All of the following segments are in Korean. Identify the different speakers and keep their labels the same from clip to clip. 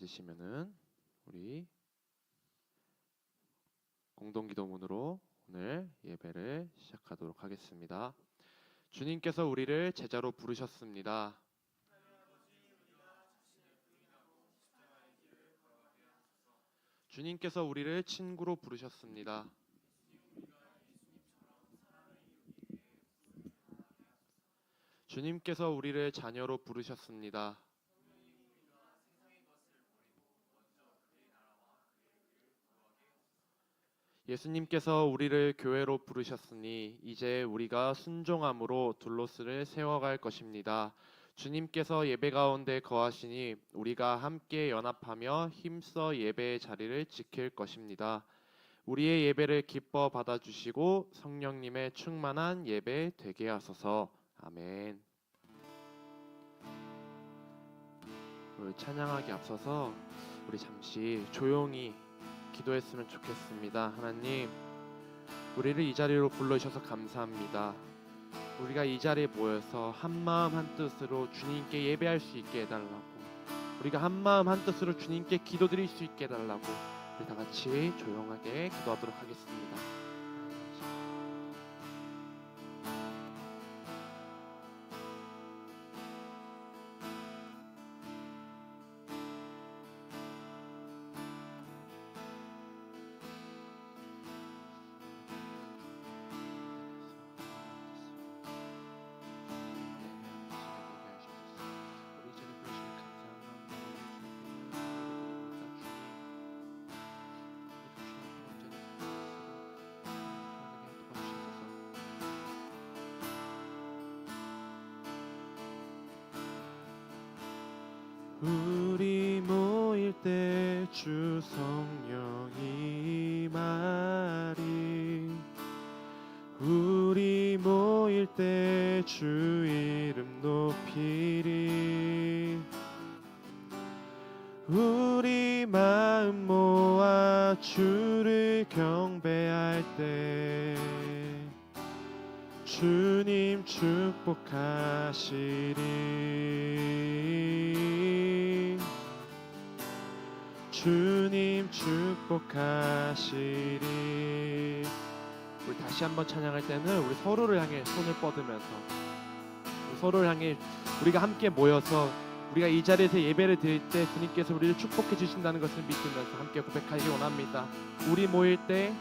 Speaker 1: 있으시면은 우리 공동기도문으로 오늘 예배를 시작하도록 하겠습니다. 주님께서 우리를 제자로 부르셨습니다. 주님께서 우리를 친구로 부르셨습니다. 주님께서 우리를 자녀로 부르셨습니다. 예수님께서 우리를 교회로 부르셨으니 이제 우리가 순종함으로 둘로스를 세워갈 것입니다. 주님께서 예배 가운데 거하시니 우리가 함께 연합하며 힘써 예배의 자리를 지킬 것입니다. 우리의 예배를 기뻐 받아주시고 성령님의 충만한 예배 되게 하소서. 아멘. 오늘 찬양하기 앞서서 우리 잠시 조용히 기도했으면 좋겠습니다. 하나님, 우리를 이 자리로 불러주셔서 감사합니다. 우리가 이 자리에 모여서 한마음 한뜻으로 주님께 예배할 수 있게 해달라고, 우리가 한마음 한뜻으로 주님께 기도드릴 수 있게 해달라고 우리 다같이 조용하게 기도하도록 하겠습니다. 우리 모일 때 주 성령이 말이, 우리 모일 때 주 이름 높이리. 우리 마음 모아 주를 경배할 때 주님 축복하시리. 주님 축복하시리. 우리 다시 한번 찬양할 때는 우리 서로를 향해 손을 뻗으면서, 서로를 향해 우리가 함께 모여서 우리가 이 자리에서 예배를 드릴 때 주님께서 우리를 축복해 주신다는 것을 믿으면서 함께 고백하기 원합니다. 우리 모일 때,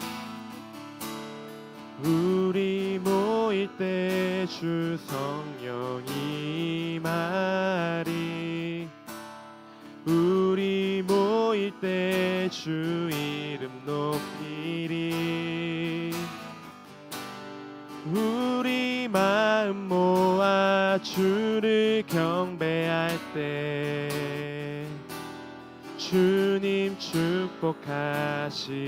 Speaker 1: 우리 모일 때 주 성령이 말이, 우리 모일 때 주 이름 높이리. 우리 마음 모아 주를 경배할 때 주님 축복하시리.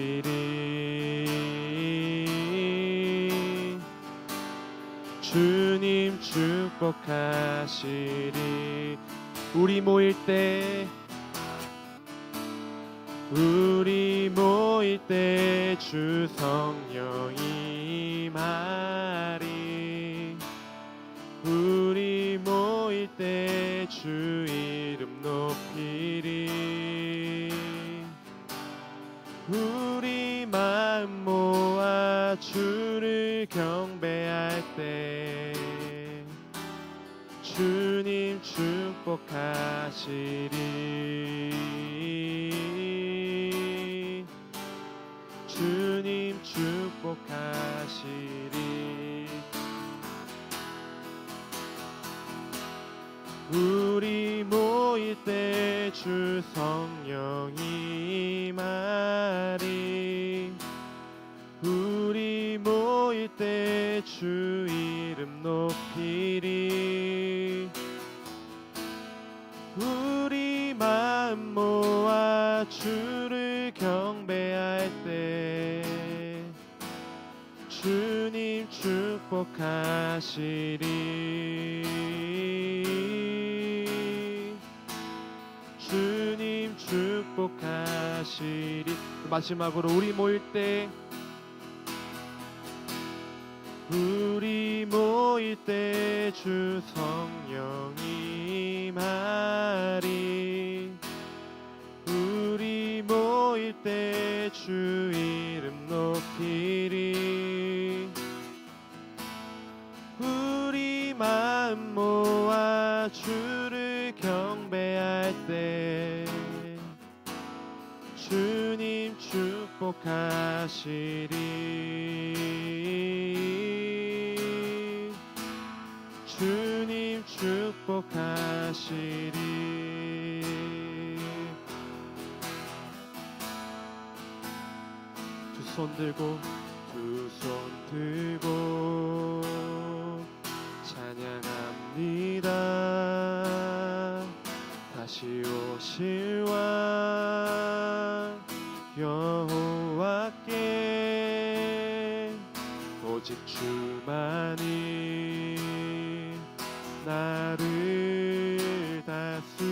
Speaker 1: 주님 축복하시리. 우리 모일 때, 우리 모일 때 주 성령이 말이, 우리 모일 때 주 이름 높이리. 우리 마음 모아 주를 경배할 때 주님 축복하시리. 주님 축복하시리. 우리 모일 때 주 성령이 말이, 우리 모일 때 주 이름 높이리. 우리 마음 모아 주를 경배할 때 주님 축복하시리. 주님 축복하시리. 마지막으로 우리 모일 때, 우리 모일 때 주 성령이 말이, 주님 축복하시리. 주님 축복하시리. 두 손 들고 찬양합니다. 다시 오실 왕 여호와께 오직 주만이 나를 다스리네.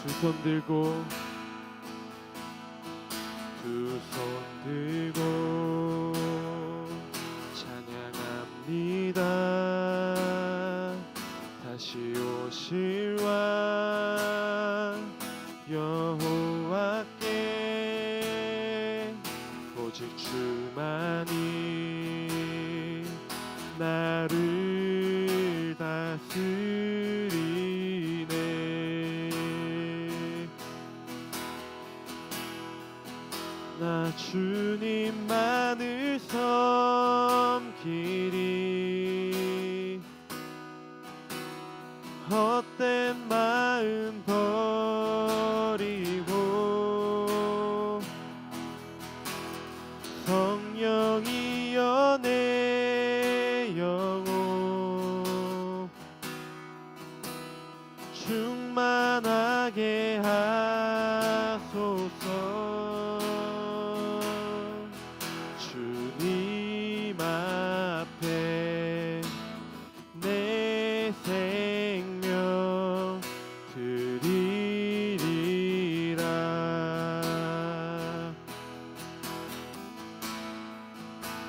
Speaker 1: 두 손 들고 찬양합니다. 다시 오실 왕 여호와께 오직 주만이 나를 다스리네. 나 주님만을 섬기리. 헛된 마음 버리고 성령이여 내 영혼 충만하게 하소서. 주님 앞에 내 생명 드리리라.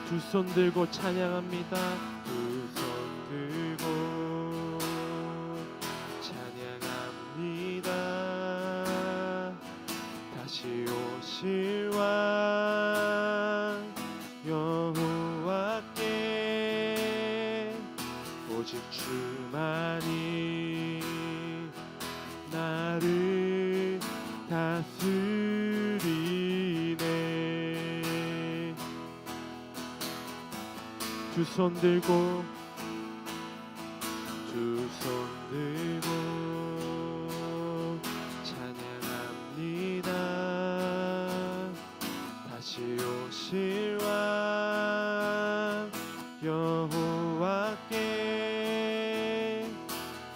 Speaker 1: 두 손 들고 찬양합니다. 두 손 들고 찬양합니다. 다시 오실 왕 여호와께 오직 주만이 나를 다스리네. 두 손 들고 찬양합니다. 다시 오실 왕 여호와께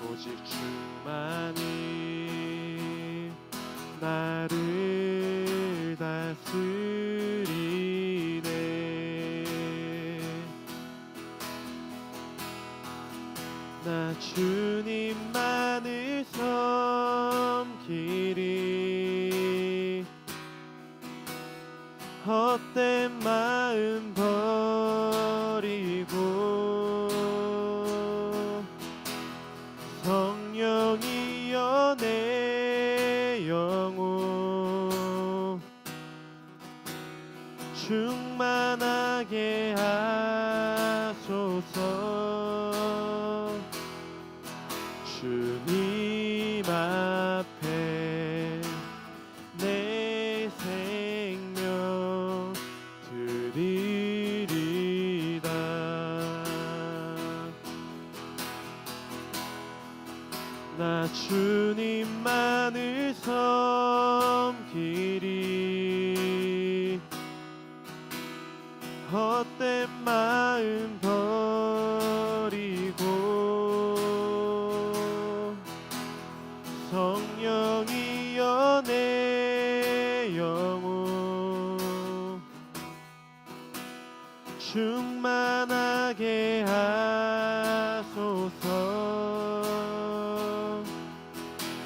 Speaker 1: 오직 주만이 나를 다스리네. 나 주님만을 섬기리. 헛된 마음 버리고 성령이여 내 영혼 충만하게 하소서. 주님 앞에 내 생명 드리리다. 나 주님만을 섬기리. 헛된 마음 버리고 성령이여 내 영혼 충만하게 하소서.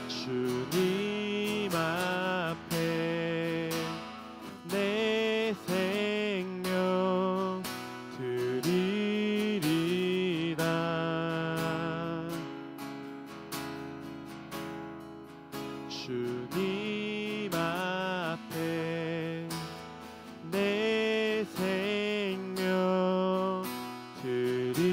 Speaker 1: 주님 앞에 내 생명 드리리다. 주님 앞에 내 생명 드리리다.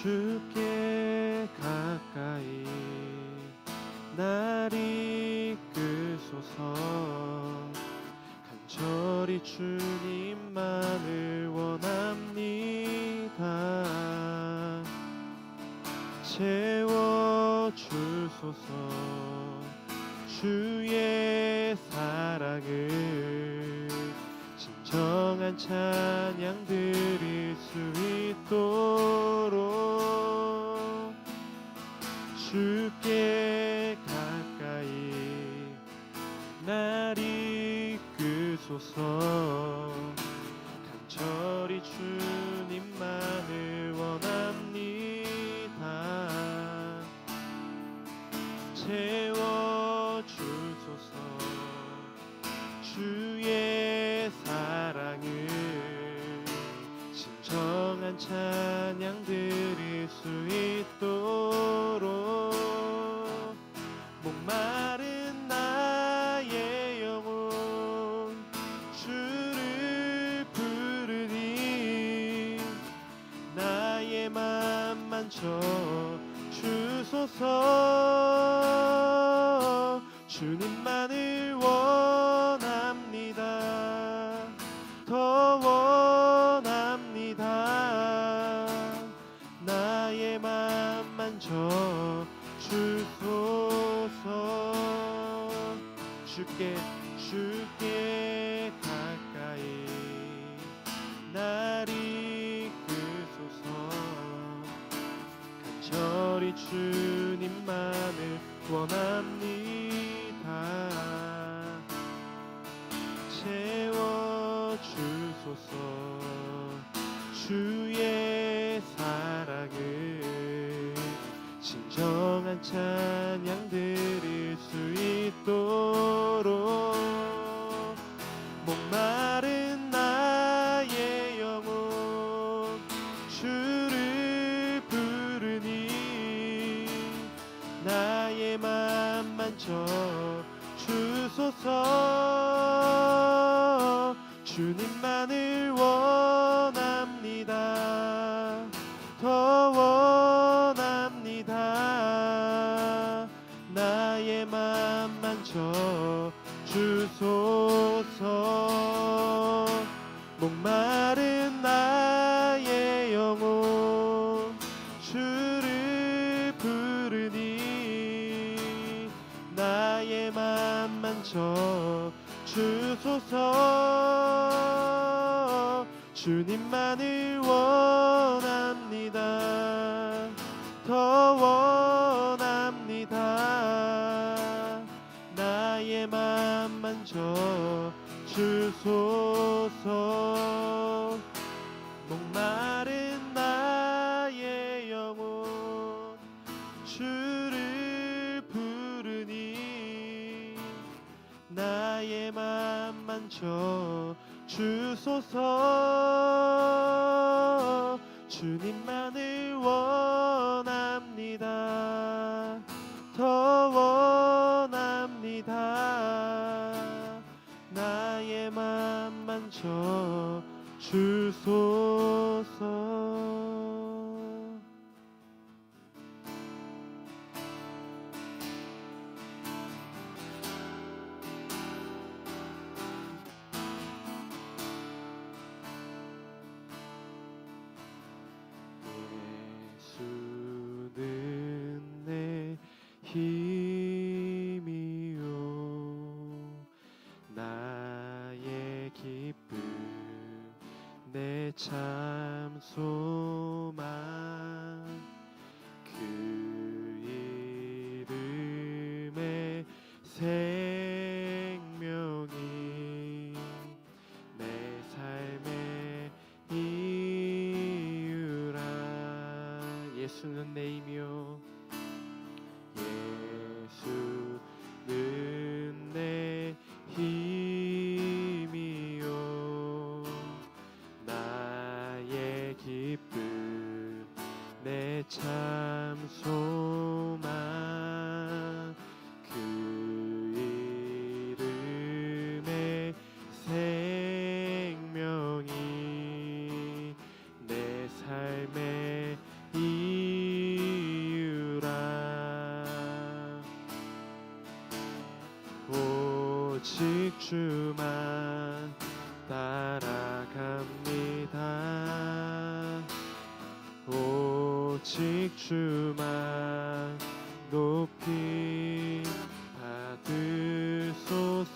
Speaker 1: 주께 가까이 날 이끄소서. 간절히 주님만을 원합니다. 채워주소서. 주의 사랑을 진정한 찬양 드릴 수 있도록 주께 가까이 날 이끄소서. 간절히 주님만을 원합니다. 채워주소서. 주의 사랑을 진정한 찬양 드릴 수 있도록 목마른 나의 영혼 주를 부르니 나의 맘 만져 주소서. 주님만을 원합니다. 더 원합니다. 나의 맘 만져 주소서. 주께 가까이 날 이끄소서. 간절히 주님만을 원합니다. 채워주소서. 주의 사랑을 진정한 찬양 드릴 수 있도록 목마른 나의 영혼 주를 부르니 나의 맘 만져 주소서. 주님만을 원합니다. 더 원합니다. 나의 맘 만져 주소서. 목마른 나의 영혼 주를 부르니 나의 맘 만져 주소서. 주님만을 원합니다. 더 원합니다. 나의 맘 만져 주소서. 목마른 나의 영혼 주를 부르니 나의 맘 만져 주소서. 주님만을 원합니다. 더 원합니다. 나의 맘 만져 주소서. 예수는 내 힘이요 나의 기쁨 내 참 소망 그 이름의 생명이 내 삶의 이유라. 예수는 내 힘이요 예수는 내 힘이요 나의 기쁨 내 참 소망 그 이름의 생명이 내 삶의 오직 주만 따라갑니다. 오직 주만 높이 받으소서.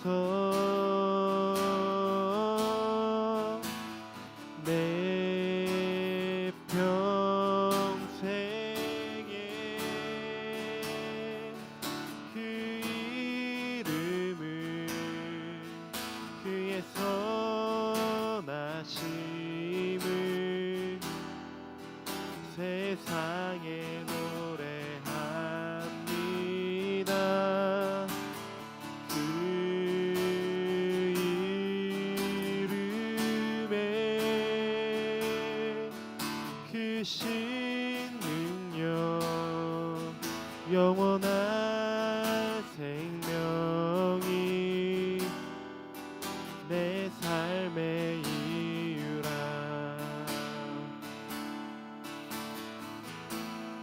Speaker 1: 내 평생에 그 이름을, 그의 선하심을 세상에 노래합니다. 그 이름에 크신 능력, 영원한 생명이 내 삶의 이유라.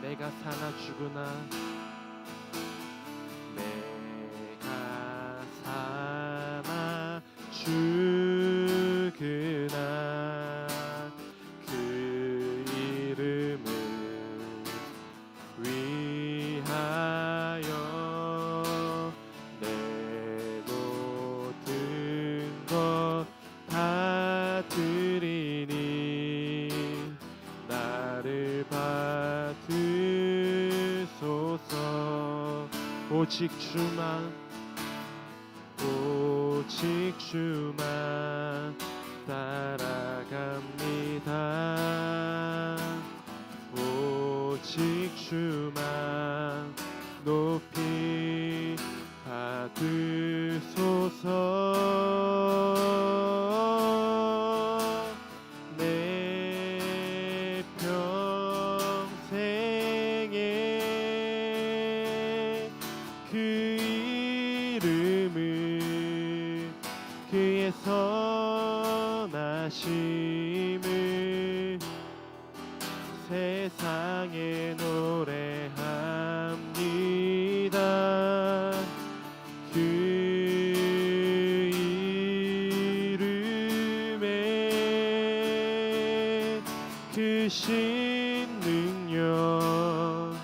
Speaker 1: 내가 사나 죽으나, 내가 사나 죽으나 그 이름을 위하여 내 모든 것 다 드리니 나를 받으소서. 오직 주만, 오직 주만 따라갑니다. 오직 주만 높이 받으소서. 내 평생에 그 이름을, 그의 선하심을 세상에 노래합니다. 그 이름에 크신 능력,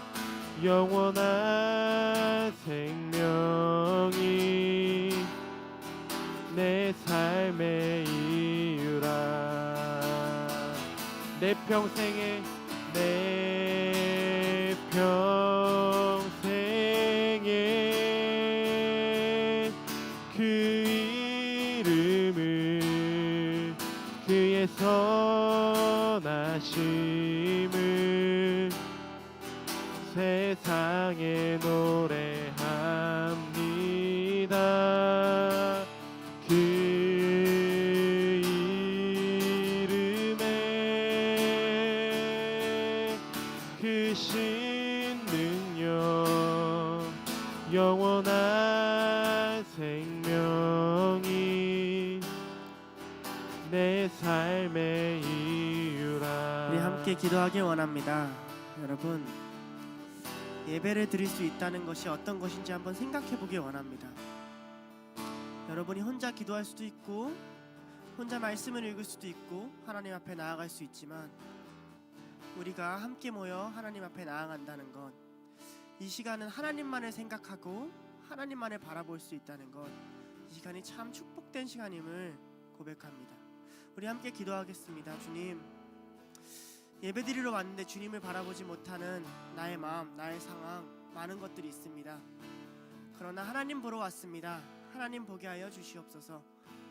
Speaker 1: 영원한 생명이 내 삶의 이유라. 내 평생에, 내 평생에 그 이름을, 그의 선하심을 세상에 노래합니다. 그 이름에 크신 능력, 영원한 생명이 내 삶의 이유라.
Speaker 2: 우리 함께 기도하길 원합니다. 여러분, 예배를 드릴 수 있다는 것이 어떤 것인지 한번 생각해 보길 원합니다. 여러분이 혼자 기도할 수도 있고, 혼자 말씀을 읽을 수도 있고, 하나님 앞에 나아갈 수 있지만, 우리가 함께 모여 하나님 앞에 나아간다는 것, 이 시간은 하나님만을 생각하고 하나님만을 바라볼 수 있다는 것, 이 시간이 참 축복된 시간임을 고백합니다. 우리 함께 기도하겠습니다. 주님, 예배드리러 왔는데 주님을 바라보지 못하는 나의 마음, 나의 상황, 많은 것들이 있습니다. 그러나 하나님 보러 왔습니다. 하나님 보게 하여 주시옵소서.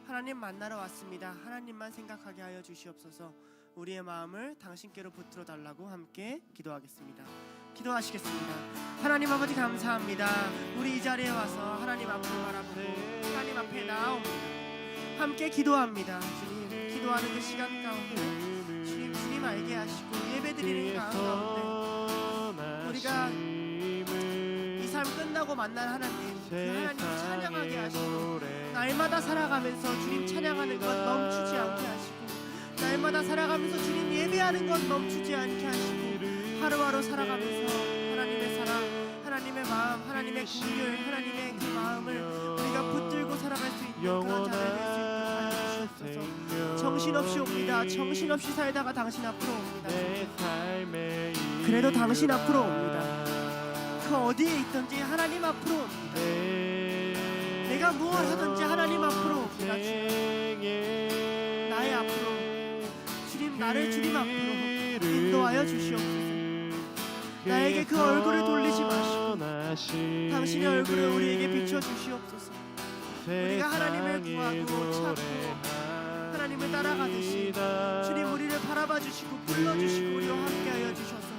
Speaker 2: 하나님 만나러 왔습니다. 하나님만 생각하게 하여 주시옵소서. 우리의 마음을 당신께로 붙들어 달라고 함께 기도하겠습니다. 기도하시겠습니다. 하나님 아버지 감사합니다. 우리 이 자리에 와서 하나님 앞을 바라보고 하나님 앞에 나옵니다. 함께 기도합니다. 주님, 기도하는 그 시간 가운데 주님 알게 하시고 예배드리는 가운데 우리가 이 삶 끝나고 만날 하나님, 그 하나님 찬양하게 하시고, 날마다 살아가면서 주님 찬양하는 것 멈추지 않게 하시고, 날마다 살아가면서 주님 예배하는 것 멈추지 않게 하시고, 하루하루 살아가면서 하나님의 사랑, 하나님의 마음, 하나님의 긍휼, 하나님의 그 마음을 우리가 그런 자들 될 수 있도록 하여 주시옵소서. 정신없이 옵니다. 정신없이 살다가 당신 앞으로 옵니다. 그래도 당신 앞으로 옵니다. 그 어디에 있든지 하나님 앞으로 옵니다. 내가 무엇 하든지 하나님 앞으로 옵니다. 주님, 나의 앞으로, 주님 나를 주님 앞으로 인도하여 주시옵소서. 나에게 그 얼굴을 돌리지 마시고 당신의 얼굴을 우리에게 비춰 주시옵소서. 우리가 하나님을 구하고 찾고 하나님을 따라가듯이 주님 우리를 바라봐 주시고 불러주시고 우리와 함께하여 주셔서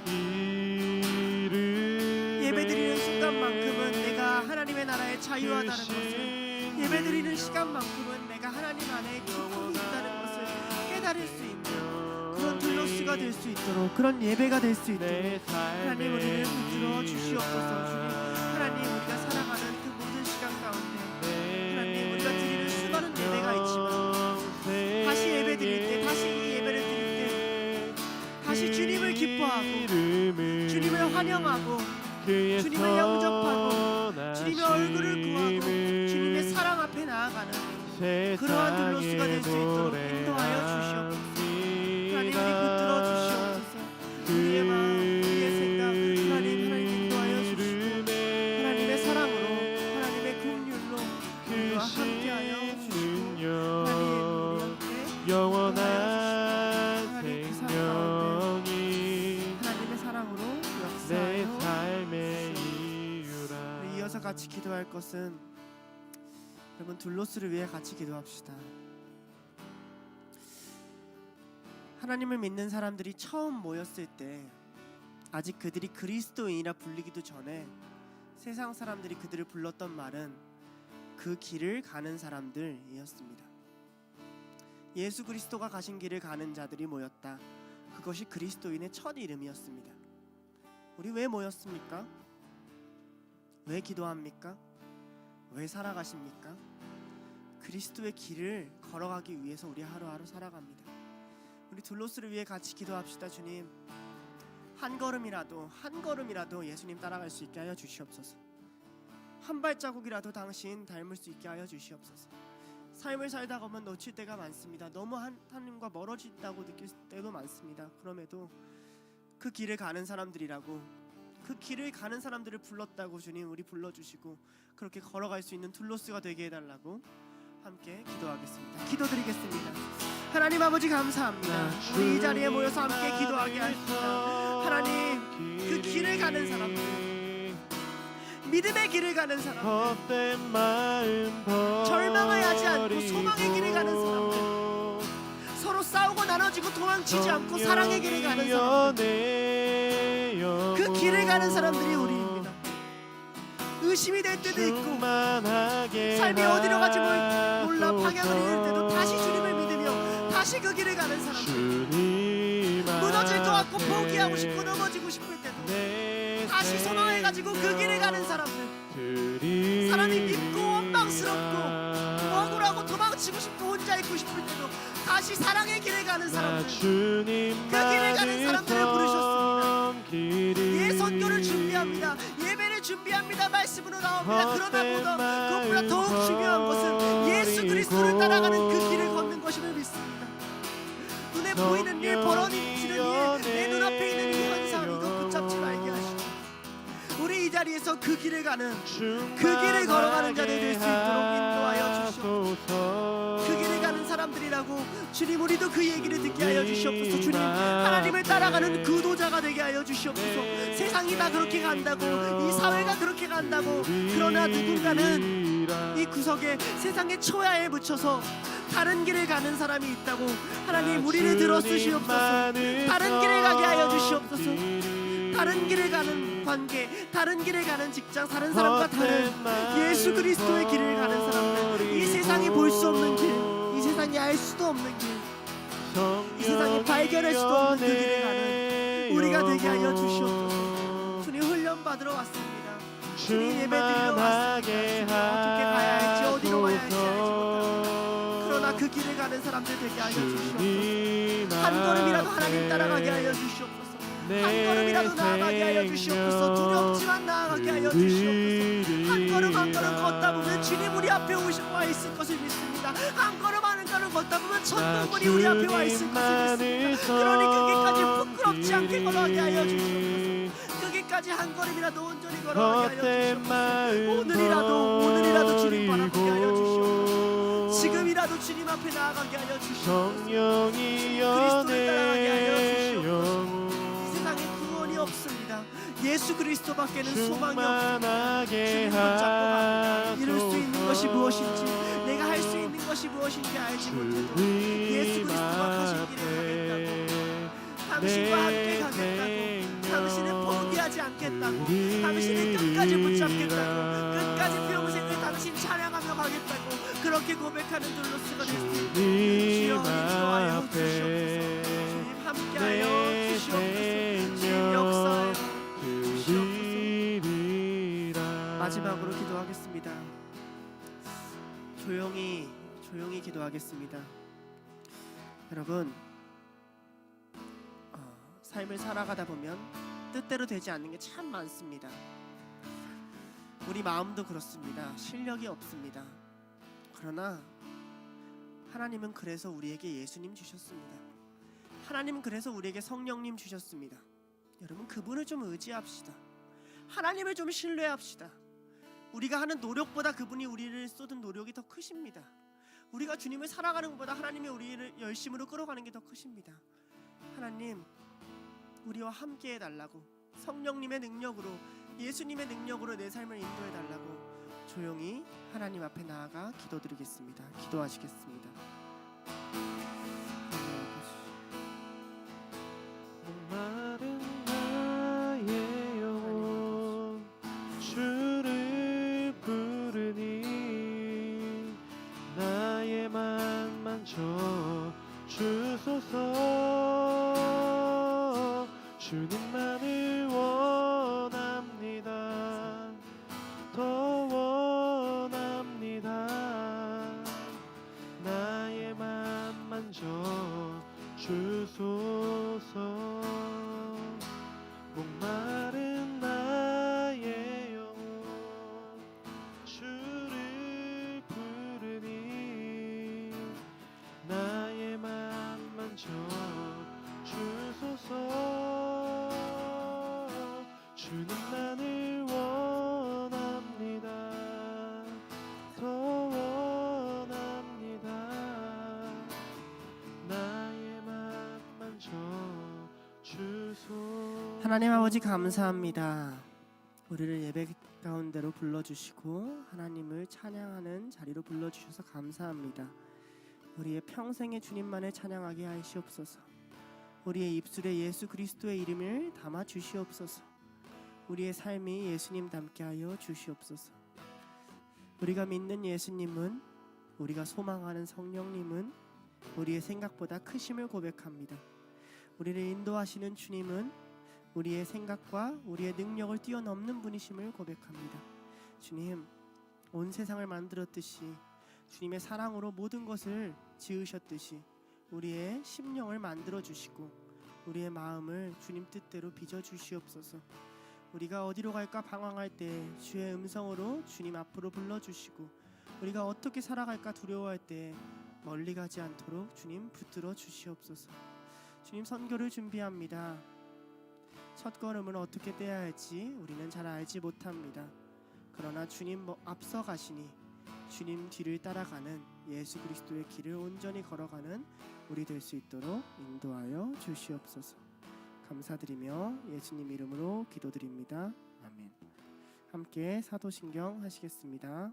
Speaker 2: 예배드리는 순간만큼은 내가 하나님의 나라에 자유하다는 것을, 예배드리는 시간만큼은 내가 하나님 안에 기쁨이 있다는 것을 깨달을 수 있는 그런 둘러스가 될 수 있도록, 그런 예배가 될 수 있도록 하나님 우리를 붙들어 주시옵소서. 주님, 하나님 우리가 살아가는 그 모든 시간 가운데 하나님 우리가 드리는 수많은 예배가 있지만 다시 예배 드릴 때, 다시 이 예배를 드릴 때 다시 주님을 기뻐하고 주님을 환영하고 주님을 영접하고 주님의 얼굴을 구하고 주님의 사랑 앞에 나아가는 그러한 둘러스가 될 수 있도록 인도하여 주시옵소서. 하나님 우리 붙들어 주시옵소서. 우리의 마음, 우리의 생각 하나님 인도하여 주시고 하나님의 사랑으로, 하나님의 긍휼로 우리와 함께하여 주시고 하나님 우리 함께
Speaker 3: 영원한
Speaker 2: 하나님 그 삶 가운데
Speaker 3: 생명이
Speaker 2: 하나님의 사랑으로
Speaker 3: 내
Speaker 2: 역사하여
Speaker 3: 삶의 이유라.
Speaker 2: 우리 이어서 같이 기도할 것은 여러분 둘로스를 위해 같이 기도합시다. 하나님을 믿는 사람들이 처음 모였을 때 아직 그들이 그리스도인이라 불리기도 전에 세상 사람들이 그들을 불렀던 말은 그 길을 가는 사람들이었습니다. 예수 그리스도가 가신 길을 가는 자들이 모였다. 그것이 그리스도인의 첫 이름이었습니다. 우리 왜 모였습니까? 왜 기도합니까? 왜 살아가십니까? 그리스도의 길을 걸어가기 위해서 우리 하루하루 살아갑니다. 우리 둘로스를 위해 같이 기도합시다. 주님, 한 걸음이라도 예수님 따라갈 수 있게 하여 주시옵소서. 한 발자국이라도 당신 닮을 수 있게 하여 주시옵소서. 삶을 살다 보면 놓칠 때가 많습니다. 너무 하나님과 멀어진다고 느낄 때도 많습니다. 그럼에도 그 길을 가는 사람들이라고, 그 길을 가는 사람들을 불렀다고 주님 우리 불러주시고 그렇게 걸어갈 수 있는 둘로스가 되게 해달라고 함께 기도하겠습니다. 기도드리겠습니다. 하나님 아버지 감사합니다. 우리 이 자리에 모여서 함께 기도하게 하십니다. 하나님, 그 길을 가는 사람들, 믿음의 길을 가는 사람들, 절망하지 않고 소망의 길을 가는 사람들, 서로 싸우고 나눠지고 도망치지 않고 사랑의 길을 가는 사람들, 그 길을 가는 사람들이 우리입니다. 의심이 될 때도 있고 삶이 어디로 가지 몰라 방향을 잃을 때도 다시 주님을 믿으며 다시 그 길을 가는 사람들, 무너질 것 같고 포기하고 싶고 넘어지고 싶을 때도 다시 소망해가지고 그 길을 가는 사람들, 사람이 믿고 원망스럽고 억울하고 도망치고 싶고 혼자 있고 싶을 때도 다시 사랑의 길을 가는 사람들, 그 길을 가는 사람들을 부르셨습니다. 예, 선교를 준비합니다. 예배를 준비합니다. 말씀으로 나옵니다. 그러나 그것보다 더욱 중요한 것은 예수 그리스도를 따라가는 그 길을 걷는 것임을 믿습니다. 눈에 보이는 일, 벌어지는 일, 내 눈앞에 있는 이 현상, 이거 붙잡지 말게 하시고 우리 이 자리에서 그 길을 가는, 그 길을 걸어가는 자들 될 수 있도록 인도하여 주시옵소서. 그 길을 가는 사람들이라고 주님 우리도 그 얘기를 듣게 하여 주시옵소서. 주님, 하나님을 따라가는 구도자가 되게 하여 주시옵소서. 세상이 다 그렇게 간다고, 이 사회가 그렇게 간다고, 그러나 누군가는 이 구석에 세상의 초야에 묻혀서 다른 길을 가는 사람이 있다고 하나님 우리를 들어 쓰시옵소서. 다른 길을 가게 하여 주시옵소서. 다른 길을 가는 관계, 다른 길을 가는 직장, 다른 사람과 다른 예수 그리스도의 길을 가는 사람들, 이 세상이 볼 수 없는 길, 이 세상이 알 수도 없는 길, 이 세상이 발견할 수도 없는 그 길을 가는 우리가 되게 하여 주시옵소서. 주님 훈련 받으러 왔습니다. 주님 예배 드리러 왔습니다. 주님 어떻게 가야 할지, 어디로 가야 할지 알지 못합니다. 그러나 그 길을 가는 사람들 되게 하여 주시옵소서. 한 걸음이라도 하나님 따라가게 하여 주시옵소서. 한 걸음이라도 나아가게 하여 주시옵소서. 두렵지만 나아가게 하여 주시옵소서. 한 걸음 한 걸음 걷다 보면 주님 우리 앞에 와 있을 것을 믿습니다. 한 걸음 한 걸음 걷다 보면 천국문이 우리 앞에 와 있을 것을 믿습니다. 그러니 그게까지 부끄럽지 않게 걸어가게 하여 주시옵소서. 그게까지 한 걸음이라도 온전히 걸어가게 하여 주시옵소서. 오늘이라도 주님 바라보게 하여 주시옵소서. 지금이라도 주님 앞에 나아가게 하여 주시옵소서.
Speaker 3: 성령이
Speaker 2: 그리스도를 따라가게 하여
Speaker 3: 연애
Speaker 2: 주시옵소서.
Speaker 3: 영혼
Speaker 2: 이 세상에 구원이 없습니다. 예수 그리스도밖에는 소망이 없습니다.
Speaker 3: 충만하게
Speaker 2: 주님 붙잡고 갑니다.
Speaker 3: 하소서.
Speaker 2: 이룰 수 있는 것이 무엇인지, 내가 할 수 있는 것이 무엇인지 알지 못해도 예수 그리스도가 가신 길에 가겠다고, 당신과 함께 가겠다고, 당신은 포기하지 않겠다고, 당신은 끝까지 붙잡겠다고, 끝까지 평생을 당신 찬양하며 가겠다고 그렇게 고백하는 둘로스가 됐습니다. 주여 인도하여 주시옵소서. 주님 함께하여 주시옵소서. 주님 역사하여 주시옵소서. 마지막으로 기도하겠습니다. 조용히 기도하겠습니다. 여러분, 삶을 살아가다 보면 뜻대로 되지 않는 게 참 많습니다. 우리 마음도 그렇습니다. 실력이 없습니다. 그러나 하나님은 그래서 우리에게 예수님 주셨습니다. 하나님은 그래서 우리에게 성령님 주셨습니다. 여러분, 그분을 좀 의지합시다. 하나님을 좀 신뢰합시다. 우리가 하는 노력보다 그분이 우리를 쏟은 노력이 더 크십니다. 우리가 주님을 사랑하는 것보다 하나님이 우리를 열심으로 끌어가는 게 더 크십니다. 하나님, 우리와 함께 해달라고, 성령님의 능력으로, 예수님의 능력으로 내 삶을 인도해달라고 조용히 하나님 앞에 나아가 기도드리겠습니다. 기도하시겠습니다.
Speaker 3: 목마른 나의 영혼 주를 부르니 나의 맘 만져 주소서. 주님만을 원합니다. 더 원합니다. 나의 맘 만져 주소서. 목마른 나의 영혼 주를 부르니 나의 맘 만져 주소서. 주님만을 원합니다. 더 원합니다. 나의 맘 만져 주소서.
Speaker 2: 하나님 아버지, 감사합니다. 우리를 예배 가운데로 불러주시고 하나님을 찬양하는 자리로 불러주셔서 감사합니다. 우리의 평생에 주님만을 찬양하게 하시옵소서. 우리의 입술에 예수 그리스도의 이름을 담아 주시옵소서. 우리의 삶이 예수님 닮게 하여 주시옵소서. 우리가 믿는 예수님은, 우리가 소망하는 성령님은 우리의 생각보다 크심을 고백합니다. 우리를 인도하시는 주님은 우리의 생각과 우리의 능력을 뛰어넘는 분이심을 고백합니다. 주님, 온 세상을 만들었듯이 주님의 사랑으로 모든 것을 지으셨듯이 우리의 심령을 만들어 주시고 우리의 마음을 주님 뜻대로 빚어 주시옵소서. 우리가 어디로 갈까 방황할 때 주의 음성으로 주님 앞으로 불러주시고, 우리가 어떻게 살아갈까 두려워할 때 멀리 가지 않도록 주님 붙들어 주시옵소서. 주님, 선교를 준비합니다. 첫 걸음을 어떻게 떼야 할지 우리는 잘 알지 못합니다. 그러나 주님 앞서 가시니 주님 뒤를 따라가는 예수 그리스도의 길을 온전히 걸어가는 우리 될 수 있도록 인도하여 주시옵소서. 감사드리며 예수님 이름으로 기도드립니다. 아멘. 함께 사도신경 하시겠습니다.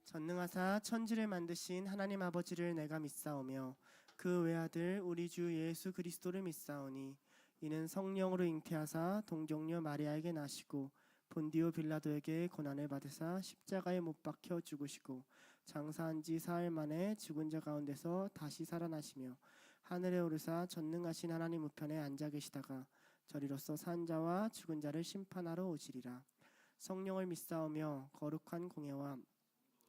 Speaker 2: 전능하사 천지를 만드신 하나님 아버지를 내가 믿사오며 그 외아들 우리 주 예수 그리스도를 믿사오니 이는 성령으로 잉태하사 동정녀 마리아에게 나시고 본디오 빌라도에게 고난을 받으사 십자가에 못 박혀 죽으시고 장사한 지 사흘 만에 죽은 자 가운데서 다시 살아나시며 하늘에 오르사 전능하신 하나님 우편에 앉아 계시다가 저리로서 산 자와 죽은 자를 심판하러 오시리라. 성령을 믿사오며 거룩한 공예와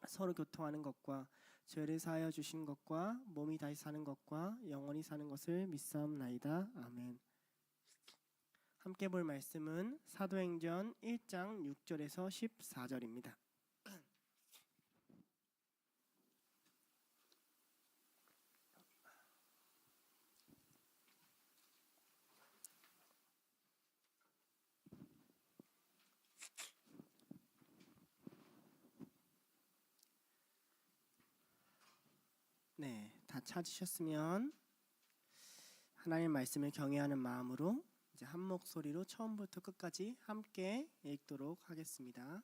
Speaker 2: 서로 교통하는 것과 죄를 사하여 주신 것과 몸이 다시 사는 것과 영원히 사는 것을 믿사옵나이다. 아멘. 함께 볼 말씀은 사도행전 1장 6절에서 14절입니다. 네, 다 찾으셨으면 하나님 말씀을 경외하는 마음으로 이제 한 목소리로 처음부터 끝까지 함께 읽도록 하겠습니다.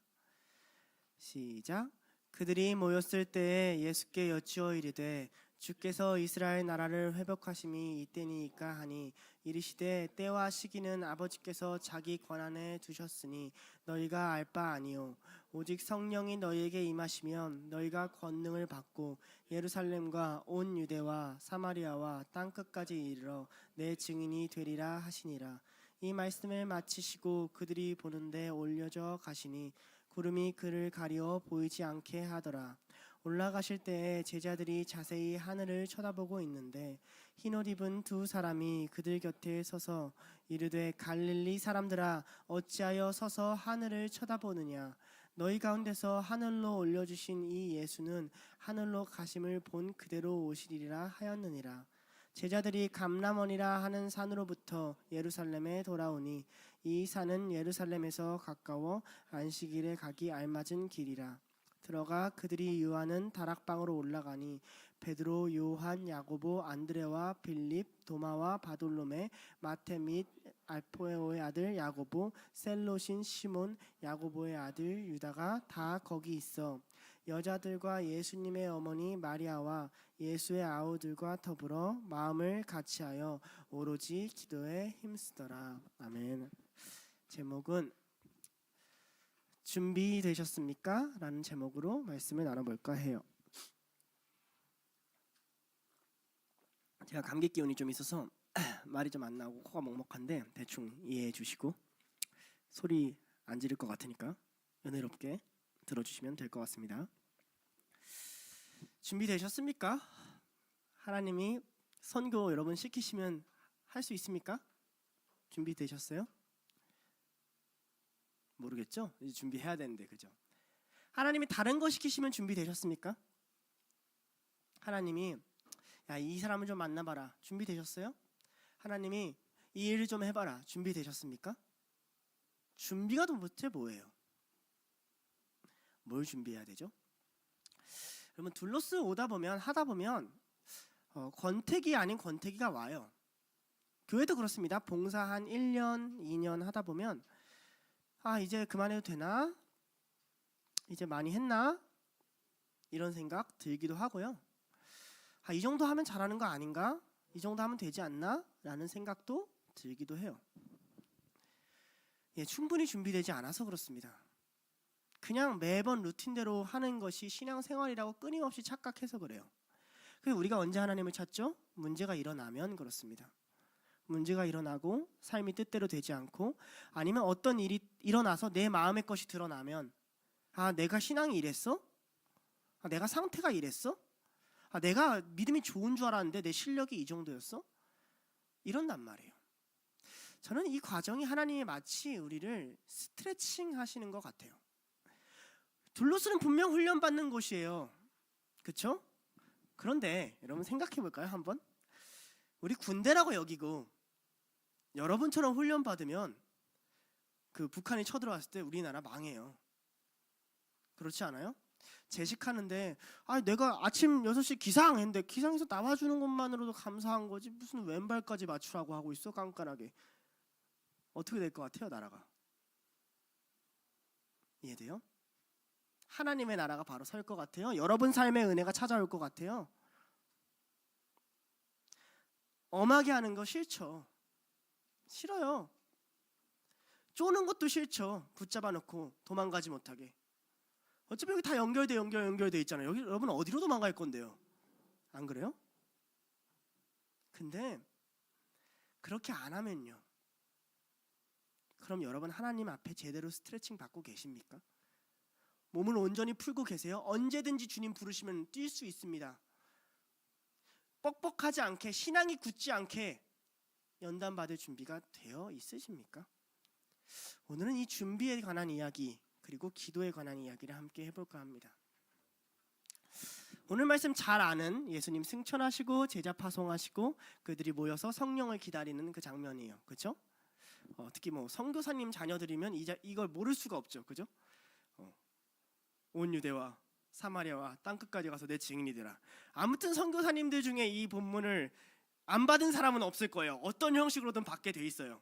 Speaker 2: 시작. 그들이 모였을 때에 예수께 여쭈어 이르되 주께서 이스라엘 나라를 회복하심이 이때니이까 하니 이르시되 때와 시기는 아버지께서 자기 권한에 두셨으니 너희가 알 바 아니요 오직 성령이 너희에게 임하시면 너희가 권능을 받고 예루살렘과 온 유대와 사마리아와 땅 끝까지 이르러 내 증인이 되리라 하시니라. 이 말씀을 마치시고 그들이 보는데 올려져 가시니 구름이 그를 가리워 보이지 않게 하더라. 올라가실 때에 제자들이 자세히 하늘을 쳐다보고 있는데 흰옷 입은 두 사람이 그들 곁에 서서 이르되 갈릴리 사람들아 어찌하여 서서 하늘을 쳐다보느냐. 너희 가운데서 하늘로 올려주신 이 예수는 하늘로 가심을 본 그대로 오시리라 하였느니라. 제자들이 감람원이라 하는 산으로부터 예루살렘에 돌아오니 이 산은 예루살렘에서 가까워 안식일에 가기 알맞은 길이라. 들어가 그들이 유하는 다락방으로 올라가니 베드로, 요한, 야고보, 안드레와 빌립, 도마와 바돌로메, 마테 및 알포에오의 아들 야고보, 셀롯인 시몬, 야고보의 아들 유다가 다 거기 있어 여자들과 예수님의 어머니 마리아와 예수의 아우들과 더불어 마음을 같이하여 오로지 기도에 힘쓰더라. 아멘. 제목은 준비되셨습니까? 라는 제목으로 말씀을 나눠볼까 해요. 제가 감기 기운이 좀 있어서 말이 좀 안 나오고 코가 먹먹한데 대충 이해해 주시고 소리 안 지를 것 같으니까 은혜롭게 들어주시면 될 것 같습니다. 준비되셨습니까? 하나님이 선교 여러분 시키시면 할 수 있습니까? 준비되셨어요? 모르겠죠? 이제 준비해야 되는데 그죠? 하나님이 다른 거 시키시면 준비되셨습니까? 하나님이 야, 이 사람을 좀 만나봐라. 준비되셨어요? 하나님이 이 일을 좀 해봐라. 준비되셨습니까? 준비가 도대체 뭐예요? 뭘 준비해야 되죠? 여러분 둘러스 오다 보면 하다 보면 권태기 아닌 권태기가 와요. 교회도 그렇습니다. 봉사 한 1년, 2년 하다 보면 아 이제 그만해도 되나? 이제 많이 했나? 이런 생각 들기도 하고요. 아, 이 정도 하면 잘하는 거 아닌가? 이 정도 하면 되지 않나? 라는 생각도 들기도 해요. 예, 충분히 준비되지 않아서 그렇습니다. 그냥 매번 루틴대로 하는 것이 신앙생활이라고 끊임없이 착각해서 그래요. 그래서 우리가 언제 하나님을 찾죠? 문제가 일어나면 그렇습니다. 문제가 일어나고 삶이 뜻대로 되지 않고 아니면 어떤 일이 일어나서 내 마음의 것이 드러나면 아 내가 신앙이 이랬어? 아, 내가 상태가 이랬어? 아, 내가 믿음이 좋은 줄 알았는데 내 실력이 이 정도였어? 이런단 말이에요. 저는 이 과정이 하나님이 마치 우리를 스트레칭 하시는 것 같아요. 둘로스는 분명 훈련받는 곳이에요. 그렇죠? 그런데 여러분 생각해 볼까요? 한번 우리 군대라고 여기고 여러분처럼 훈련받으면 그 북한이 쳐들어왔을 때 우리나라 망해요. 그렇지 않아요? 제식하는데 아 내가 아침 6시 기상 했는데 기상에서 나와주는 것만으로도 감사한 거지 무슨 왼발까지 맞추라고 하고 있어 깐깐하게. 어떻게 될 것 같아요 나라가? 이해돼요? 하나님의 나라가 바로 설 것 같아요. 여러분 삶의 은혜가 찾아올 것 같아요. 엄하게 하는 거 싫죠. 싫어요. 쪼는 것도 싫죠. 붙잡아 놓고 도망가지 못하게. 어차피 여기 다 연결돼 있잖아요. 여기 여러분 어디로 도망갈 건데요? 안 그래요? 근데 그렇게 안 하면요. 그럼 여러분 하나님 앞에 제대로 스트레칭 받고 계십니까? 몸을 온전히 풀고 계세요? 언제든지 주님 부르시면 뛸 수 있습니다. 뻑뻑하지 않게 신앙이 굳지 않게 연단받을 준비가 되어 있으십니까? 오늘은 이 준비에 관한 이야기 그리고 기도에 관한 이야기를 함께 해볼까 합니다. 오늘 말씀 잘 아는 예수님 승천하시고 제자 파송하시고 그들이 모여서 성령을 기다리는 그 장면이에요. 그렇죠? 특히 뭐 선교사님 자녀들이면 이걸 모를 수가 없죠. 그죠? 온 유대와 사마리아와 땅끝까지 가서 내 증인이 되라. 아무튼 선교사님들 중에 이 본문을 안 받은 사람은 없을 거예요. 어떤 형식으로든 받게 돼 있어요.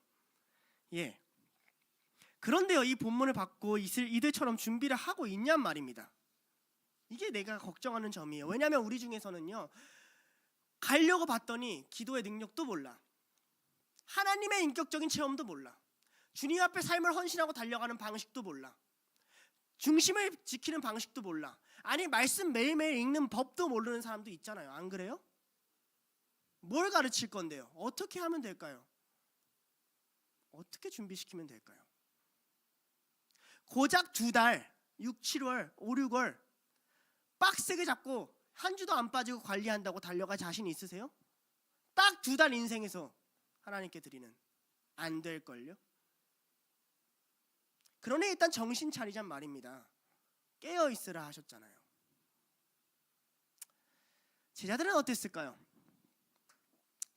Speaker 2: 예. 그런데요, 이 본문을 받고 이들처럼 준비를 하고 있냔 말입니다. 이게 내가 걱정하는 점이에요. 왜냐하면 우리 중에서는요, 가려고 봤더니 기도의 능력도 몰라, 하나님의 인격적인 체험도 몰라, 주님 앞에 삶을 헌신하고 달려가는 방식도 몰라, 중심을 지키는 방식도 몰라, 아니 말씀 매일매일 읽는 법도 모르는 사람도 있잖아요. 안 그래요? 뭘 가르칠 건데요? 어떻게 하면 될까요? 어떻게 준비시키면 될까요? 고작 2달, 6, 7월, 5, 6월 빡세게 잡고 한 주도 안 빠지고 관리한다고 달려갈 자신 있으세요? 딱 2달 인생에서 하나님께 드리는, 안 될걸요? 그러니 일단 정신 차리잔 말입니다. 깨어있으라 하셨잖아요. 제자들은 어땠을까요?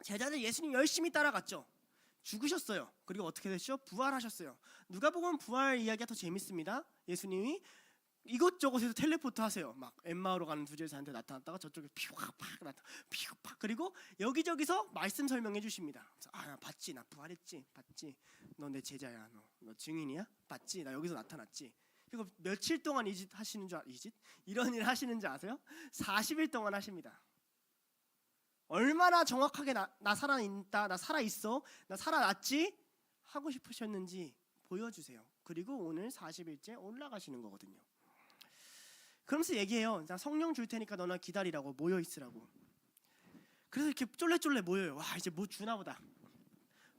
Speaker 2: 제자들 예수님 열심히 따라갔죠. 죽으셨어요. 그리고 어떻게 됐죠? 부활하셨어요. 누가복음 부활 이야기가 더 재밌습니다. 예수님이 이곳저곳에서 텔레포트 하세요. 막 엠마오로 가는 두 제자한테 나타났다가 저쪽에 피우팍 나타, 피우팍, 그리고 여기저기서 말씀 설명해 주십니다. 나 봤지, 나 부활했지, 봤지, 너 내 제자야, 너 증인이야, 봤지, 나 여기서 나타났지. 이거 며칠 동안 이 짓 하시는 줄 이런 일 하시는 줄 아세요? 40일 동안 하십니다. 얼마나 정확하게 나 살아있다, 나 살아있어, 나 살아났지 하고 싶으셨는지 보여주세요. 그리고 오늘 40일째 올라가시는 거거든요. 그러면서 얘기해요. 나 성령 줄 테니까 너나 기다리라고, 모여 있으라고. 그래서 이렇게 쫄래쫄래 모여요. 와, 이제 뭐 주나 보다.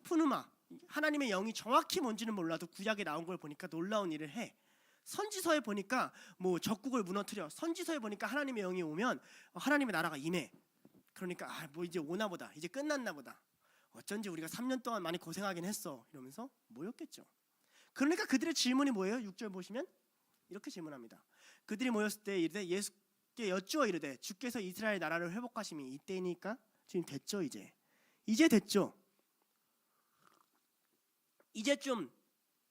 Speaker 2: 푸누마, 하나님의 영이 정확히 뭔지는 몰라도 구약에 나온 걸 보니까 놀라운 일을 해. 선지서에 보니까 뭐 적국을 무너뜨려. 선지서에 보니까 하나님의 영이 오면 하나님의 나라가 임해. 그러니까 뭐 이제 오나 보다, 이제 끝났나 보다, 어쩐지 우리가 3년 동안 많이 고생하긴 했어, 이러면서 모였겠죠. 그러니까 그들의 질문이 뭐예요? 6절 보시면 이렇게 질문합니다. 그들이 모였을 때 이르되 예수께 여쭈어 이르되 주께서 이스라엘 나라를 회복하심이 이때니까? 지금 됐죠. 이제 됐죠. 이제 좀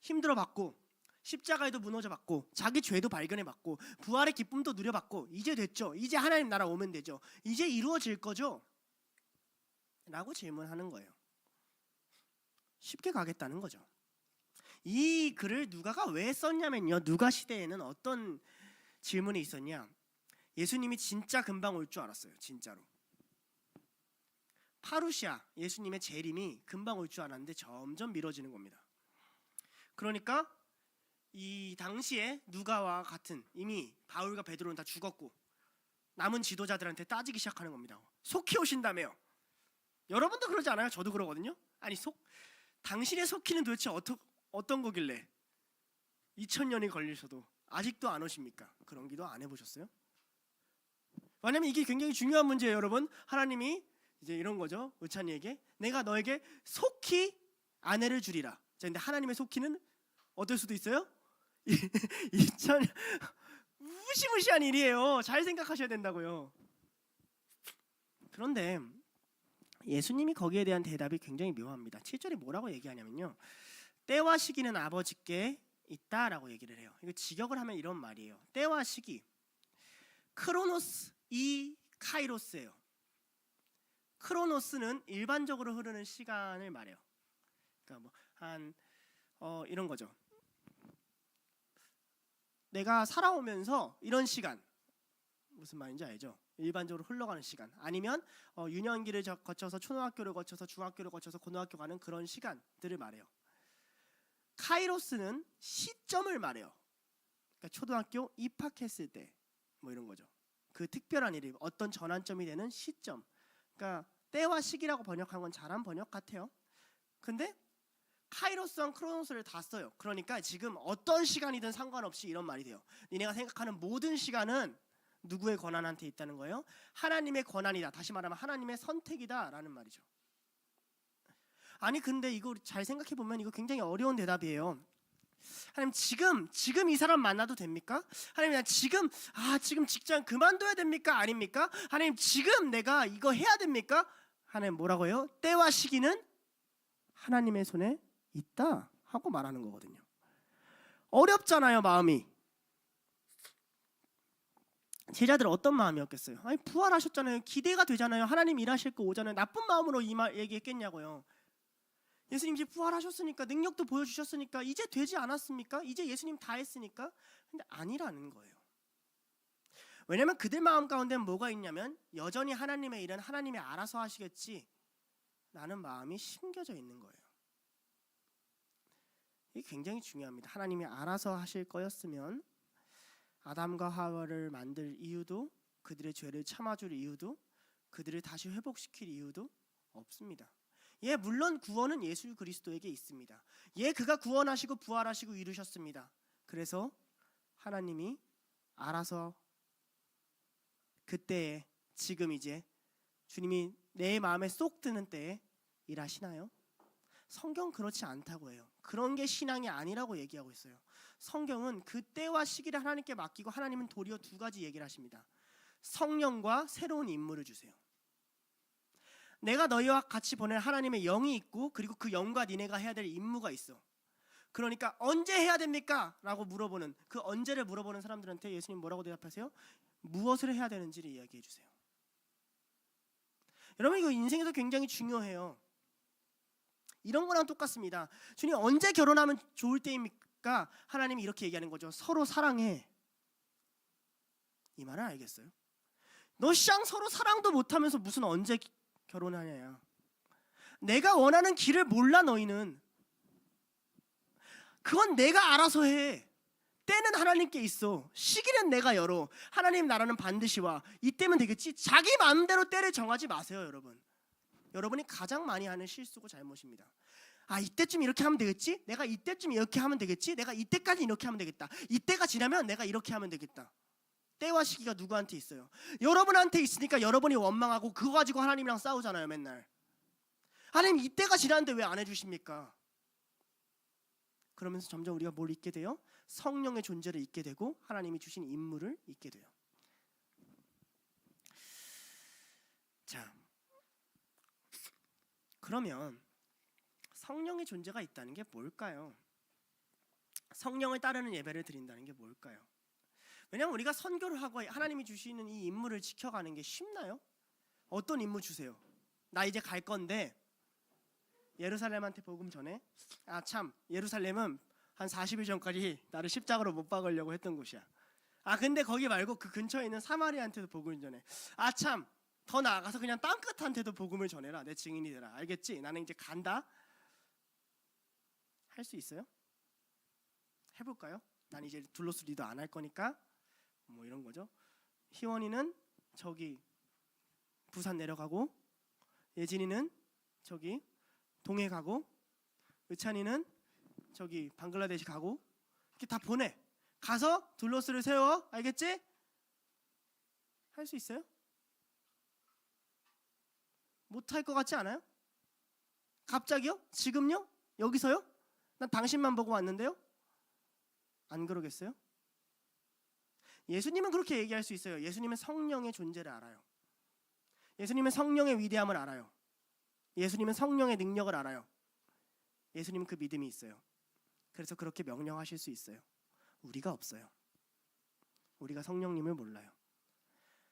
Speaker 2: 힘들어 봤고, 십자가에도 무너져 봤고, 자기 죄도 발견해 봤고, 부활의 기쁨도 누려 봤고, 이제 됐죠. 이제 하나님 나라 오면 되죠. 이제 이루어질 거죠? 라고 질문하는 거예요. 쉽게 가겠다는 거죠. 이 글을 누가가 왜 썼냐면요, 누가 시대에는 어떤 질문이 있었냐, 예수님이 진짜 금방 올 줄 알았어요. 진짜로. 파루시아, 예수님의 재림이 금방 올 줄 알았는데 점점 미뤄지는 겁니다. 그러니까 이 당시에 누가와 같은, 이미 바울과 베드로는 다 죽었고 남은 지도자들한테 따지기 시작하는 겁니다. 속히 오신다며요. 여러분도 그러지 않아요? 저도 그러거든요. 아니 당신의 속히는 도대체 어떤 거길래 2000년이 걸리셔도 아직도 안 오십니까? 그런 기도 안 해보셨어요? 왜냐면 이게 굉장히 중요한 문제예요, 여러분. 하나님이 이제 이런 거죠. 의찬이에게 내가 너에게 속히 아내를 주리라. 자, 근데 하나님의 속히는 어떨 수도 있어요? 2000년, 무시무시한 일이에요. 잘 생각하셔야 된다고요. 그런데 예수님이 거기에 대한 대답이 굉장히 묘합니다. 7절에 뭐라고 얘기하냐면요, 때와 시기는 아버지께 있다라고 얘기를 해요. 이거 직역을 하면 이런 말이에요. 때와 시기, 크로노스, 이 카이로스예요. 크로노스는 일반적으로 흐르는 시간을 말해요. 그러니까 뭐 이런 거죠. 내가 살아오면서 이런 시간, 무슨 말인지 알죠? 일반적으로 흘러가는 시간, 아니면 유년기를 거쳐서 초등학교를 거쳐서 중학교를 거쳐서 고등학교 가는 그런 시간들을 말해요. 카이로스는 시점을 말해요. 그러니까 초등학교 입학했을 때 뭐 이런 거죠. 그 특별한 일이 어떤 전환점이 되는 시점. 그러니까 때와 시기라고 번역한 건 잘한 번역 같아요. 근데 카이로스랑 크로노스를 다 써요. 그러니까 지금 어떤 시간이든 상관없이 이런 말이 돼요. 니네가 생각하는 모든 시간은 누구의 권한한테 있다는 거예요? 하나님의 권한이다. 다시 말하면 하나님의 선택이다라는 말이죠. 아니 근데 이거 잘 생각해 보면 이거 굉장히 어려운 대답이에요. 하나님 지금 이 사람 만나도 됩니까? 하나님 나 지금 직장 그만둬야 됩니까? 아닙니까? 하나님 지금 내가 이거 해야 됩니까? 하나님 뭐라고 해요? 때와 시기는 하나님의 손에 있다 하고 말하는 거거든요. 어렵잖아요, 마음이. 제자들 어떤 마음이었겠어요? 아니 부활하셨잖아요. 기대가 되잖아요. 하나님 일하실 거 오잖아요. 나쁜 마음으로 이 말 얘기했겠냐고요. 예수님 이제 부활하셨으니까 능력도 보여주셨으니까 이제 되지 않았습니까? 이제 예수님 다 했으니까. 근데 아니라는 거예요. 왜냐하면 그들 마음 가운데는 뭐가 있냐면 여전히 하나님의 일은 하나님이 알아서 하시겠지 라는 마음이 심겨져 있는 거예요. 이게 굉장히 중요합니다. 하나님이 알아서 하실 거였으면 아담과 하와를 만들 이유도, 그들의 죄를 참아줄 이유도, 그들을 다시 회복시킬 이유도 없습니다. 예, 물론 구원은 예수 그리스도에게 있습니다. 예, 그가 구원하시고 부활하시고 이루셨습니다. 그래서 하나님이 알아서 그때에 지금 이제 주님이 내 마음에 쏙 드는 때에 일하시나요? 성경 그렇지 않다고 해요. 그런 게 신앙이 아니라고 얘기하고 있어요. 성경은 그 때와 시기를 하나님께 맡기고 하나님은 도리어 두 가지 얘기를 하십니다. 성령과 새로운 임무를 주세요. 내가 너희와 같이 보낼 하나님의 영이 있고 그리고 그 영과 니네가 해야 될 임무가 있어. 그러니까 언제 해야 됩니까? 라고 물어보는 그 언제를 물어보는 사람들한테 예수님 뭐라고 대답하세요? 무엇을 해야 되는지를 이야기해 주세요. 여러분 이거 인생에서 굉장히 중요해요. 이런 거랑 똑같습니다. 주님 언제 결혼하면 좋을 때입니까? 하나님이 이렇게 얘기하는 거죠. 서로 사랑해. 이 말을 알겠어요? 너 쌍 서로 사랑도 못하면서 무슨 언제 결혼하냐. 내가 원하는 길을 몰라 너희는. 그건 내가 알아서 해. 때는 하나님께 있어. 시기는 내가 열어. 하나님 나라는 반드시 와. 이때면 되겠지. 자기 마음대로 때를 정하지 마세요, 여러분. 여러분이 가장 많이 하는 실수고 잘못입니다. 아, 이때쯤 이렇게 하면 되겠지? 내가 이때쯤 이렇게 하면 되겠지? 내가 이때까지 이렇게 하면 되겠다. 이때가 지나면 내가 이렇게 하면 되겠다. 때와 시기가 누구한테 있어요? 여러분한테 있으니까 여러분이 원망하고 그거 가지고 하나님이랑 싸우잖아요, 맨날. 하나님 이때가 지났는데 왜 안 해주십니까? 그러면서 점점 우리가 뭘 잊게 돼요? 성령의 존재를 잊게 되고 하나님이 주신 임무를 잊게 돼요. 자, 그러면 성령의 존재가 있다는 게 뭘까요? 성령을 따르는 예배를 드린다는 게 뭘까요? 왜냐하면 우리가 선교를 하고 하나님이 주시는 이 임무를 지켜가는 게 쉽나요? 어떤 임무 주세요? 나 이제 갈 건데 예루살렘한테 복음 전해. 아 참, 예루살렘은 한 40일 전까지 나를 십자가로 못 박으려고 했던 곳이야. 아 근데 거기 말고 그 근처에 있는 사마리아한테도 복음을 전해. 아 참, 더 나아가서 그냥 땅끝한테도 복음을 전해라. 내 증인이 되라. 알겠지? 나는 이제 간다. 할 수 있어요? 해볼까요? 난 이제 둘로스 리더 안 할 거니까 뭐 이런 거죠. 희원이는 저기 부산 내려가고, 예진이는 저기 동해 가고, 의찬이는 저기 방글라데시 가고, 이렇게 다 보내. 가서 둘로스를 세워. 알겠지? 할 수 있어요? 못할 것 같지 않아요? 갑자기요? 지금요? 여기서요? 난 당신만 보고 왔는데요? 안 그러겠어요? 예수님은 그렇게 얘기할 수 있어요. 예수님은 성령의 존재를 알아요. 예수님은 성령의 위대함을 알아요. 예수님은 성령의 능력을 알아요. 예수님은 그 믿음이 있어요. 그래서 그렇게 명령하실 수 있어요. 우리가 없어요. 우리가 성령님을 몰라요.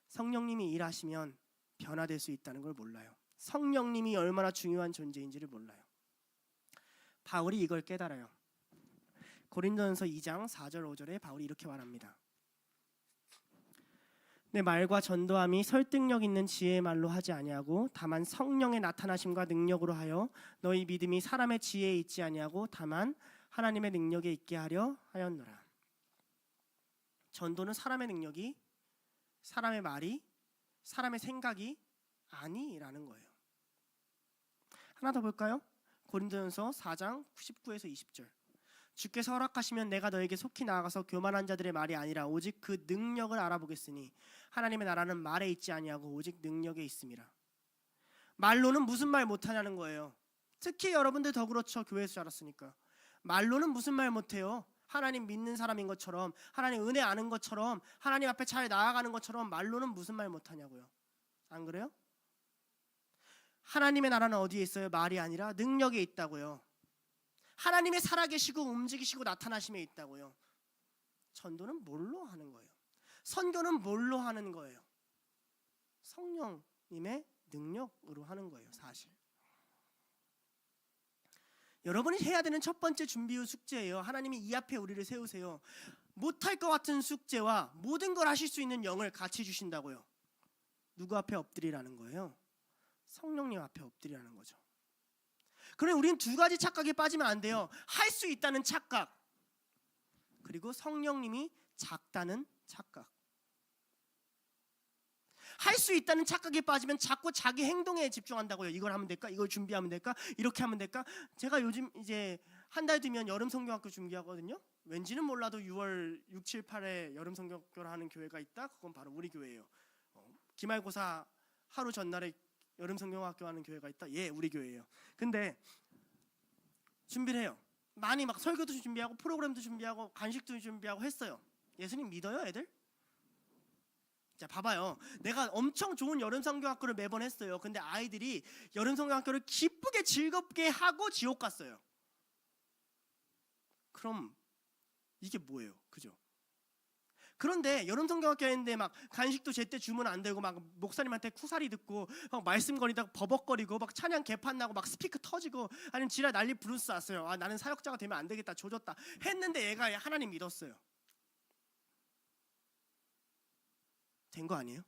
Speaker 2: 성령님이 일하시면 변화될 수 있다는 걸 몰라요. 성령님이 얼마나 중요한 존재인지를 몰라요. 바울이 이걸 깨달아요. 고린도전서 2장 4절 5절에 바울이 이렇게 말합니다. 내 말과 전도함이 설득력 있는 지혜의 말로 하지 아니하고 다만 성령의 나타나심과 능력으로 하여 너희 믿음이 사람의 지혜에 있지 아니하고 다만 하나님의 능력에 있게 하려 하였노라. 전도는 사람의 능력이, 사람의 말이, 사람의 생각이 아니라는 거예요. 하나 더 볼까요? 고린도전서 4장 19에서 20절. 주께서 허락하시면 내가 너에게 속히 나아가서 교만한 자들의 말이 아니라 오직 그 능력을 알아보겠으니 하나님의 나라는 말에 있지 아니하고 오직 능력에 있음이라. 말로는 무슨 말 못하냐는 거예요. 특히 여러분들 더 그렇죠. 교회에서 자랐으니까. 말로는 무슨 말 못해요. 하나님 믿는 사람인 것처럼, 하나님 은혜 아는 것처럼, 하나님 앞에 잘 나아가는 것처럼 말로는 무슨 말 못하냐고요. 안 그래요? 하나님의 나라는 어디에 있어요? 말이 아니라 능력에 있다고요. 하나님의 살아계시고 움직이시고 나타나심에 있다고요. 전도는 뭘로 하는 거예요? 선교는 뭘로 하는 거예요? 성령님의 능력으로 하는 거예요, 사실. 여러분이 해야 되는 첫 번째 준비 후 숙제예요. 하나님이 이 앞에 우리를 세우세요. 못할 것 같은 숙제와 모든 걸 하실 수 있는 영을 같이 주신다고요. 누구 앞에 엎드리라는 거예요? 성령님 앞에 엎드리라는 거죠. 그럼 우리는 두 가지 착각에 빠지면 안 돼요. 할 수 있다는 착각, 그리고 성령님이 작다는 착각. 할 수 있다는 착각에 빠지면 자꾸 자기 행동에 집중한다고요. 이걸 하면 될까? 이걸 준비하면 될까? 이렇게 하면 될까? 제가 요즘 이제 한 달 뒤면 여름 성경학교 준비하거든요. 왠지는 몰라도 6월 6, 7, 8에 여름 성경학교를 하는 교회가 있다. 그건 바로 우리 교회예요. 기말고사 하루 전날에 여름 성경학교 하는 교회가 있다. 예, 우리 교회예요. 근데 준비를 해요. 많이 막 설교도 준비하고 프로그램도 준비하고 간식도 준비하고 했어요. 예수님 믿어요, 애들? 자, 봐봐요. 내가 엄청 좋은 여름 성경학교를 매번 했어요. 근데 아이들이 여름 성경학교를 기쁘게 즐겁게 하고 지옥 갔어요. 그럼 이게 뭐예요? 그죠? 그런데 여름 성경학교 했는데 막 간식도 제때 주문 안 되고 막 목사님한테 쿠사리 듣고 막 말씀거리다가 버벅거리고 막 찬양 개판 나고 막 스피커 터지고 아니면 지랄 난리 부르스 왔어요. 아, 나는 사역자가 되면 안 되겠다. 조졌다. 했는데 얘가 하나님 믿었어요. 된 거 아니에요?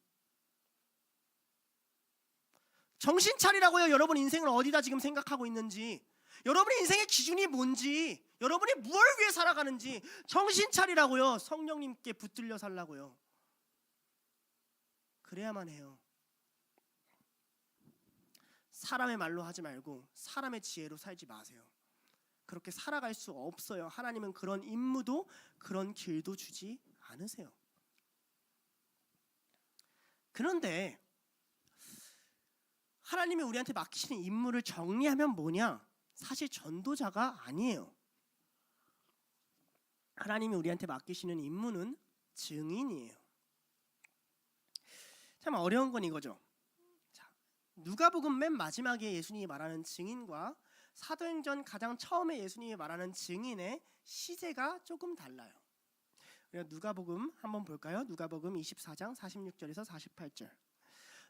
Speaker 2: 정신 차리라고요. 여러분 인생을 어디다 지금 생각하고 있는지, 여러분의 인생의 기준이 뭔지, 여러분이 무엇을 위해 살아가는지 정신 차리라고요. 성령님께 붙들려 살라고요. 그래야만 해요. 사람의 말로 하지 말고 사람의 지혜로 살지 마세요. 그렇게 살아갈 수 없어요. 하나님은 그런 임무도 그런 길도 주지 않으세요. 그런데 하나님이 우리한테 맡기시는 임무를 정리하면 뭐냐? 사실 전도자가 아니에요. 하나님이 우리한테 맡기시는 임무는 증인이에요. 참 어려운 건 이거죠. 자, 누가복음 맨 마지막에 예수님이 말하는 증인과 사도행전 가장 처음에 예수님이 말하는 증인의 시제가 조금 달라요. 누가복음 한번 볼까요? 누가복음 24장 46절에서 48절.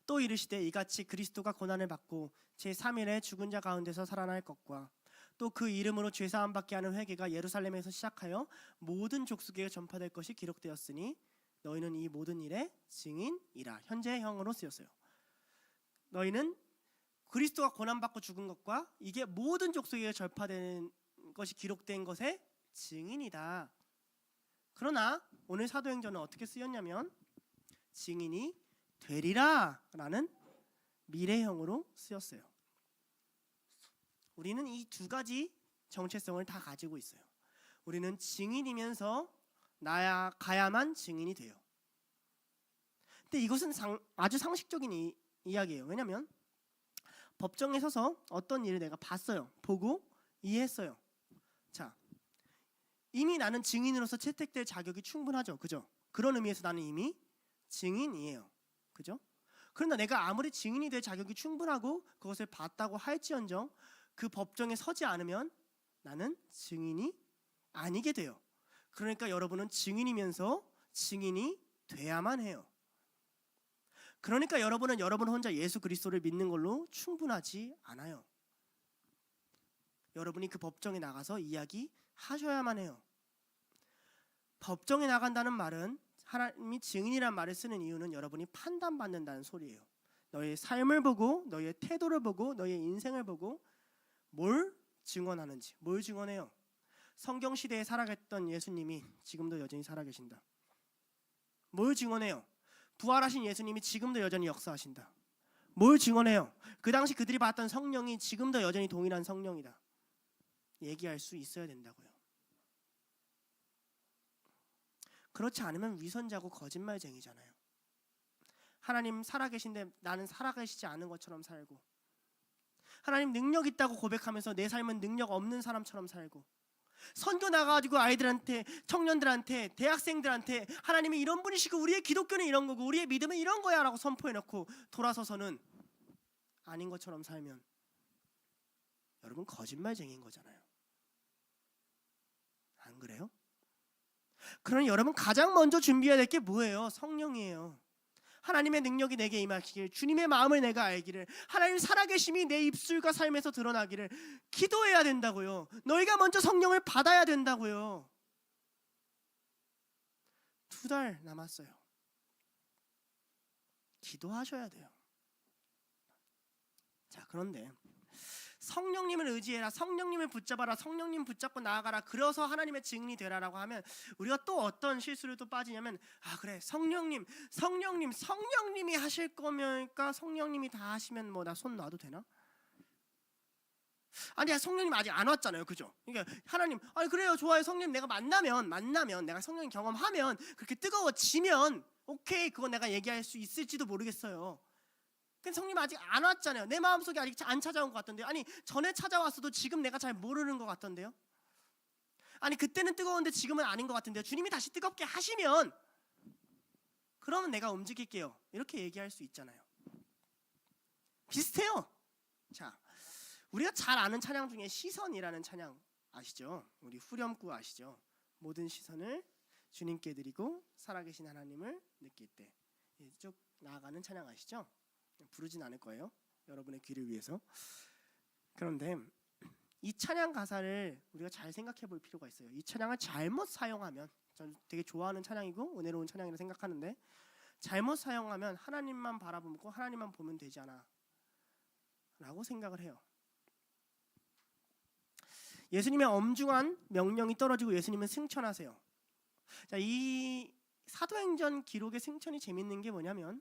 Speaker 2: 또 이르시되 이같이 그리스도가 고난을 받고 제3일에 죽은 자 가운데서 살아날 것과 또 그 이름으로 죄사함 받게 하는 회개가 예루살렘에서 시작하여 모든 족속에 전파될 것이 기록되었으니 너희는 이 모든 일의 증인이라. 현재형으로 쓰였어요. 너희는 그리스도가 고난 받고 죽은 것과 이게 모든 족속에 전파되는 것이 기록된 것의 증인이다. 그러나 오늘 사도행전은 어떻게 쓰였냐면 증인이 되리라 라는 미래형으로 쓰였어요. 우리는 이 두 가지 정체성을 다 가지고 있어요. 우리는 증인이면서 나아가야만 증인이 돼요. 근데 이것은 아주 상식적인 이야기예요. 왜냐하면 법정에 서서 어떤 일을 내가 봤어요. 보고 이해했어요. 자, 이미 나는 증인으로서 채택될 자격이 충분하죠. 그죠? 그런 의미에서 나는 이미 증인이에요. 그죠? 그러나 내가 아무리 증인이 될 자격이 충분하고 그것을 봤다고 할지언정 그 법정에 서지 않으면 나는 증인이 아니게 돼요. 그러니까 여러분은 증인이면서 증인이 돼야만 해요. 그러니까 여러분은 여러분 혼자 예수 그리스도를 믿는 걸로 충분하지 않아요. 여러분이 그 법정에 나가서 이야기하셔야만 해요. 법정에 나간다는 말은 하나님이 증인이란 말을 쓰는 이유는 여러분이 판단받는다는 소리예요. 너의 삶을 보고 너의 태도를 보고 너의 인생을 보고 뭘 증언하는지. 뭘 증언해요? 성경 시대에 살아갔던 예수님이 지금도 여전히 살아계신다. 뭘 증언해요? 부활하신 예수님이 지금도 여전히 역사하신다. 뭘 증언해요? 그 당시 그들이 봤던 성령이 지금도 여전히 동일한 성령이다. 얘기할 수 있어야 된다고요. 그렇지 않으면 위선자고 거짓말쟁이잖아요. 하나님 살아계신데 나는 살아계시지 않은 것처럼 살고, 하나님 능력 있다고 고백하면서 내 삶은 능력 없는 사람처럼 살고, 선교 나가가지고 아이들한테, 청년들한테, 대학생들한테 하나님이 이런 분이시고 우리의 기독교는 이런 거고 우리의 믿음은 이런 거야 라고 선포해놓고 돌아서서는 아닌 것처럼 살면 여러분 거짓말쟁이인 거잖아요. 안 그래요? 그러니 여러분 가장 먼저 준비해야 될 게 뭐예요? 성령이에요. 하나님의 능력이 내게 임하시길, 주님의 마음을 내가 알기를, 하나님 살아계심이 내 입술과 삶에서 드러나기를 기도해야 된다고요. 너희가 먼저 성령을 받아야 된다고요. 2달 남았어요. 기도하셔야 돼요. 자, 그런데 성령님을 의지해라, 성령님을 붙잡아라, 성령님 붙잡고 나아가라, 그래서 하나님의 증인이 되라라고 하면 우리가 또 어떤 실수를 또 빠지냐면, 아 그래 성령님이 하실 거니까 성령님이 다 하시면 뭐 나 손 놔도 되나? 아니야, 성령님 아직 안 왔잖아요, 그죠? 그러니까 하나님, 아니 그래요, 좋아요, 성령님 내가 만나면 내가 성령 경험하면 그렇게 뜨거워지면 오케이, 그건 내가 얘기할 수 있을지도 모르겠어요. 근데 성령 아직 안 왔잖아요. 내 마음속에 아직 안 찾아온 것 같던데요. 아니 전에 찾아왔어도 지금 내가 잘 모르는 것 같던데요. 아니 그때는 뜨거운데 지금은 아닌 것 같은데요. 주님이 다시 뜨겁게 하시면 그러면 내가 움직일게요. 이렇게 얘기할 수 있잖아요. 비슷해요. 자, 우리가 잘 아는 찬양 중에 시선이라는 찬양 아시죠? 우리 후렴구 아시죠? 모든 시선을 주님께 드리고 살아계신 하나님을 느낄 때 쭉 나아가는 찬양 아시죠? 부르진 않을 거예요. 여러분의 귀를 위해서. 그런데 이 찬양 가사를 우리가 잘 생각해 볼 필요가 있어요. 이 찬양을 잘못 사용하면, 전 되게 좋아하는 찬양이고 은혜로운 찬양이라 생각하는데, 잘못 사용하면 하나님만 바라보고 하나님만 보면 되지 않아 라고 생각을 해요. 예수님의 엄중한 명령이 떨어지고 예수님은 승천하세요. 자, 이 사도행전 기록의 승천이 재밌는 게 뭐냐면,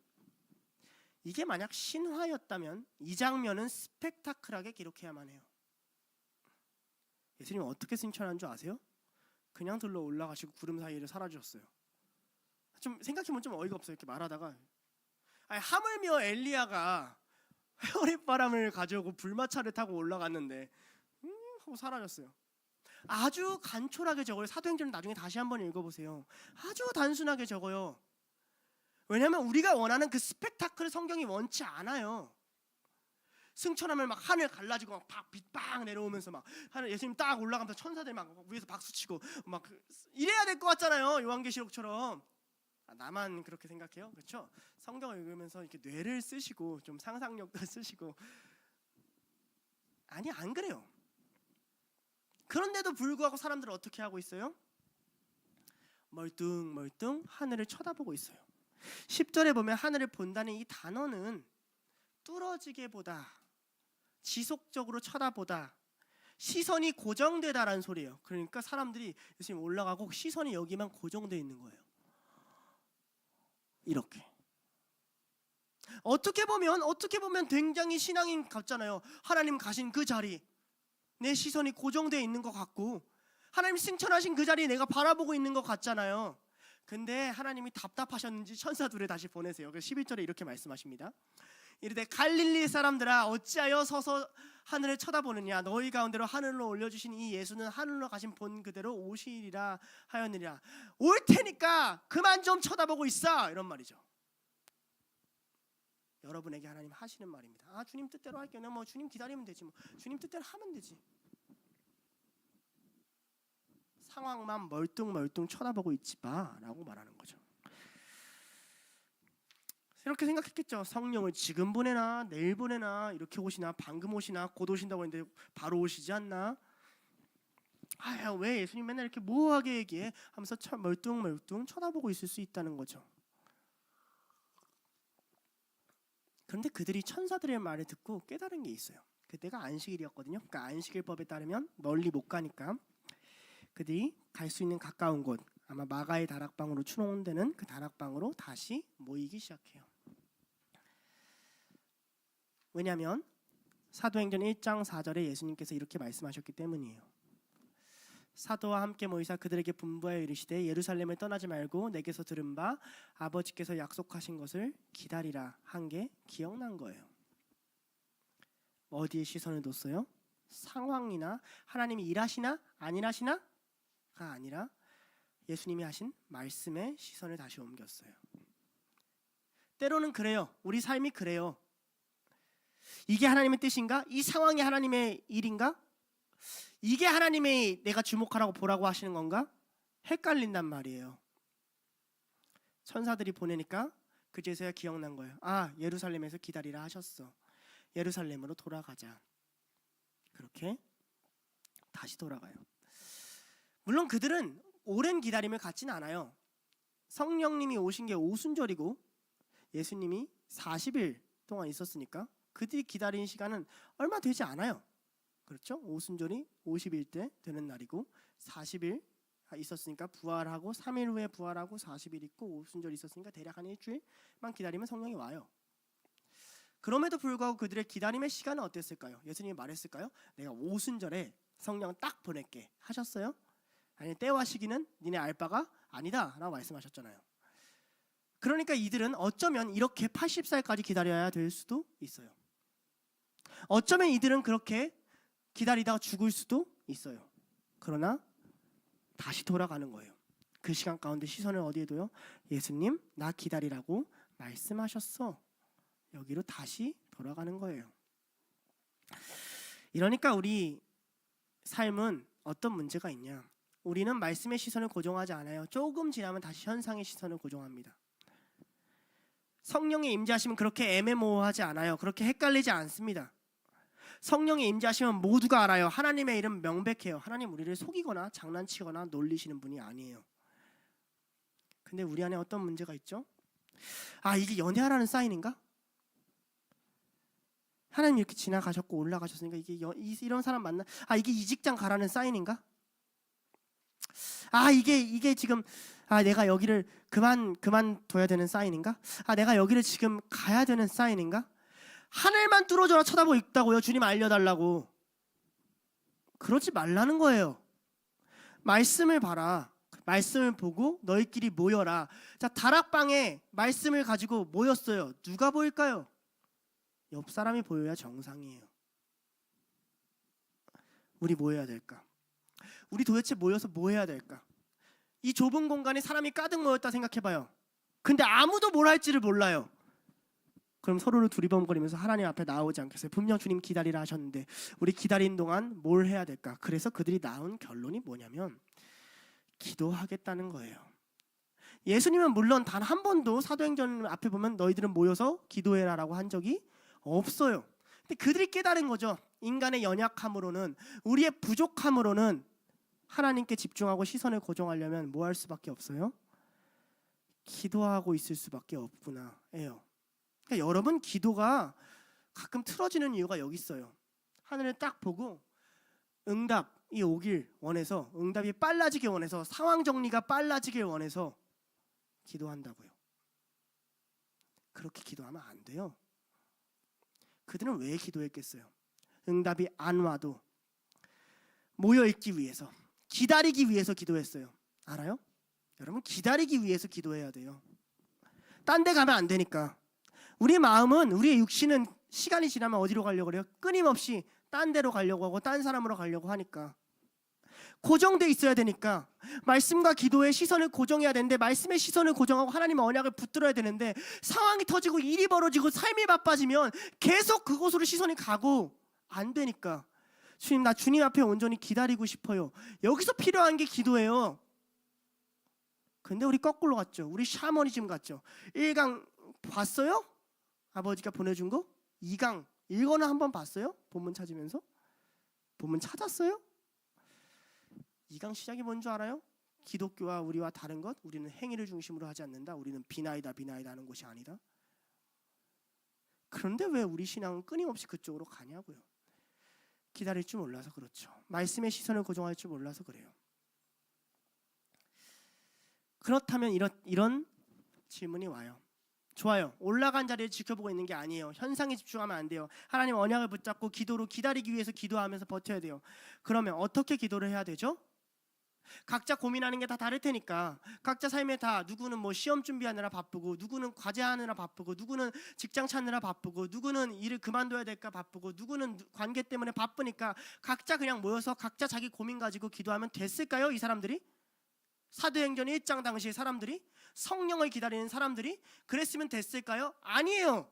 Speaker 2: 이게 만약 신화였다면 이 장면은 스펙타클하게 기록해야만 해요. 예수님 어떻게 승천한 줄 아세요? 그냥 들러 올라가시고 구름 사이를 사라지셨어요. 좀 생각해보면 좀 어이가 없어요. 이렇게 말하다가, 아니, 하물며 엘리야가 회오릿바람을 가져오고 불마차를 타고 올라갔는데 하고 사라졌어요. 아주 간촐하게 적어요. 사도행전을 나중에 다시 한번 읽어보세요. 아주 단순하게 적어요. 왜냐하면 우리가 원하는 그 스펙타클을 성경이 원치 않아요. 승천하면 막 하늘 갈라지고 막 빛 빵 내려오면서 막 하늘 예수님 딱 올라가면서 천사들 막 위에서 박수치고 막 이래야 될 것 같잖아요. 요한계시록처럼. 나만 그렇게 생각해요? 그렇죠? 성경을 읽으면서 이렇게 뇌를 쓰시고 좀 상상력도 쓰시고. 아니, 안 그래요. 그런데도 불구하고 사람들은 어떻게 하고 있어요? 멀뚱멀뚱 하늘을 쳐다보고 있어요. 10절에 보면 하늘을 본다는 이 단어는 뚫어지게 보다, 지속적으로 쳐다보다, 시선이 고정되다라는 소리예요. 그러니까 사람들이 예수님 올라가고 시선이 여기만 고정되어 있는 거예요. 이렇게. 어떻게 보면 굉장히 신앙인 같잖아요. 하나님 가신 그 자리, 내 시선이 고정되어 있는 것 같고 하나님 승천하신 그 자리에 내가 바라보고 있는 것 같잖아요. 근데 하나님이 답답하셨는지 천사 둘을 다시 보내세요. 그래서 11절에 이렇게 말씀하십니다. 이르되 갈릴리 사람들아 어찌하여 서서 하늘을 쳐다보느냐, 너희 가운데로 하늘로 올려주신 이 예수는 하늘로 가신 본 그대로 오시리라 하였느니라. 올 테니까 그만 좀 쳐다보고 있어, 이런 말이죠. 여러분에게 하나님 하시는 말입니다. 아, 주님 뜻대로 할게요. 내가 뭐 주님 기다리면 되지, 뭐 주님 뜻대로 하면 되지. 상황만 멀뚱멀뚱 쳐다보고 있지 마라고 말하는 거죠. 이렇게 생각했겠죠. 성령을 지금 보내나 내일 보내나, 이렇게 오시나 방금 오시나 곧 오신다고 했는데 바로 오시지 않나. 아, 왜 예수님 맨날 이렇게 모호하게 얘기해 하면서 멀뚱멀뚱 쳐다보고 있을 수 있다는 거죠. 그런데 그들이 천사들의 말을 듣고 깨달은 게 있어요. 그때가 안식일이었거든요. 그러니까 안식일법에 따르면 멀리 못 가니까 그들이 갈 수 있는 가까운 곳, 아마 마가의 다락방으로 추론되는 그 다락방으로 다시 모이기 시작해요. 왜냐하면 사도행전 1장 4절에 예수님께서 이렇게 말씀하셨기 때문이에요. 사도와 함께 모이사 그들에게 분부하여 이르시되 예루살렘을 떠나지 말고 내게서 들은 바 아버지께서 약속하신 것을 기다리라 한 게 기억난 거예요. 어디에 시선을 뒀어요? 상황이나 하나님이 일하시나 안 일하시나가 아니라 예수님이 하신 말씀에 시선을 다시 옮겼어요. 때로는 그래요. 우리 삶이 그래요. 이게 하나님의 뜻인가? 이 상황이 하나님의 일인가? 이게 하나님의 내가 주목하라고 보라고 하시는 건가? 헷갈린단 말이에요. 천사들이 보내니까 그제서야 기억난 거예요. 아, 예루살렘에서 기다리라 하셨어. 예루살렘으로 돌아가자. 그렇게 다시 돌아가요. 물론 그들은 오랜 기다림을 갖지는 않아요. 성령님이 오신 게 오순절이고 예수님이 40일 동안 있었으니까 그들이 기다린 시간은 얼마 되지 않아요. 그렇죠? 오순절이 50일 때 되는 날이고 40일 있었으니까 부활하고 3일 후에 부활하고 40일 있고 오순절 있었으니까 대략 한 일주일만 기다리면 성령이 와요. 그럼에도 불구하고 그들의 기다림의 시간은 어땠을까요? 예수님이 말했을까요? 내가 오순절에 성령 딱 보낼게 하셨어요? 아니, 때와 시기는 니네 알 바가 아니다 라고 말씀하셨잖아요. 그러니까 이들은 어쩌면 이렇게 80살까지 기다려야 될 수도 있어요. 어쩌면 이들은 그렇게 기다리다가 죽을 수도 있어요. 그러나 다시 돌아가는 거예요. 그 시간 가운데 시선을 어디에 둬요? 예수님, 나 기다리라고 말씀하셨어. 여기로 다시 돌아가는 거예요. 이러니까 우리 삶은 어떤 문제가 있냐? 우리는 말씀의 시선을 고정하지 않아요. 조금 지나면 다시 현상의 시선을 고정합니다. 성령의 임재하시면 그렇게 애매모호하지 않아요. 그렇게 헷갈리지 않습니다. 성령의 임재하시면 모두가 알아요. 하나님의 이름 명백해요. 하나님 우리를 속이거나 장난치거나 놀리시는 분이 아니에요. 근데 우리 안에 어떤 문제가 있죠? 아, 이게 연애하라는 사인인가? 하나님 이렇게 지나가셨고 올라가셨으니까 이게 이런 사람 만나? 아, 이게 이 직장 가라는 사인인가? 아, 이게 지금 내가 여기를 그만둬야 되는 사인인가? 아, 내가 여기를 지금 가야 되는 사인인가? 하늘만 뚫어져라 쳐다보고 있다고요. 주님 알려달라고. 그러지 말라는 거예요. 말씀을 봐라. 말씀을 보고 너희끼리 모여라. 자, 다락방에 말씀을 가지고 모였어요. 누가 보일까요? 옆 사람이 보여야 정상이에요. 우리 뭐 해야 될까? 우리 도대체 모여서 뭐 해야 될까? 이 좁은 공간에 사람이 가득 모였다 생각해봐요. 근데 아무도 뭘 할지를 몰라요. 그럼 서로를 두리번거리면서 하나님 앞에 나오지 않겠어요? 분명 주님 기다리라 하셨는데 우리 기다리는 동안 뭘 해야 될까? 그래서 그들이 나온 결론이 뭐냐면 기도하겠다는 거예요. 예수님은 물론 단 한 번도 사도행전 앞에 보면 너희들은 모여서 기도해라라고 한 적이 없어요. 근데 그들이 깨달은 거죠. 인간의 연약함으로는, 우리의 부족함으로는 하나님께 집중하고 시선을 고정하려면 뭐 할 수밖에 없어요? 기도하고 있을 수밖에 없구나예요. 그러니까 여러분, 기도가 가끔 틀어지는 이유가 여기 있어요. 하늘을 딱 보고 응답이 오길 원해서, 응답이 빨라지길 원해서, 상황 정리가 빨라지길 원해서 기도한다고요. 그렇게 기도하면 안 돼요. 그들은 왜 기도했겠어요? 응답이 안 와도 모여있기 위해서, 기다리기 위해서 기도했어요. 알아요? 여러분, 기다리기 위해서 기도해야 돼요. 딴 데 가면 안 되니까. 우리 마음은, 우리의 육신은 시간이 지나면 어디로 가려고 그래요? 끊임없이 딴 데로 가려고 하고 딴 사람으로 가려고 하니까. 고정돼 있어야 되니까. 말씀과 기도에 시선을 고정해야 되는데, 말씀의 시선을 고정하고 하나님의 언약을 붙들어야 되는데, 상황이 터지고 일이 벌어지고 삶이 바빠지면 계속 그곳으로 시선이 가고 안 되니까. 주님, 나 주님 앞에 온전히 기다리고 싶어요. 여기서 필요한 게 기도예요. 근데 우리 거꾸로 갔죠. 우리 샤머니즘 갔죠. 1강 봤어요? 아버지가 보내준 거? 2강 읽어는 한번 봤어요? 본문 찾으면서? 본문 찾았어요? 2강 시작이 뭔 줄 알아요? 기독교와 우리와 다른 것? 우리는 행위를 중심으로 하지 않는다. 우리는 비나이다 하는 곳이 아니다. 그런데 왜 우리 신앙은 끊임없이 그쪽으로 가냐고요. 기다릴 줄 몰라서 그렇죠. 말씀의 시선을 고정할 줄 몰라서 그래요. 그렇다면 이런 질문이 와요. 좋아요. 올라간 자리를 지켜보고 있는 게 아니에요. 현상에 집중하면 안 돼요. 하나님 언약을 붙잡고 기도로 기다리기 위해서 기도하면서 버텨야 돼요. 그러면 어떻게 기도를 해야 되죠? 각자 고민하는 게 다 다를 테니까 각자 삶에 다 누구는 뭐 시험 준비하느라 바쁘고 누구는 과제하느라 바쁘고 누구는 직장 찾느라 바쁘고 누구는 일을 그만둬야 될까 바쁘고 누구는 관계 때문에 바쁘니까 각자 그냥 모여서 각자 자기 고민 가지고 기도하면 됐을까요? 이 사람들이? 사도행전 1장 당시의 사람들이? 성령을 기다리는 사람들이? 그랬으면 됐을까요? 아니에요.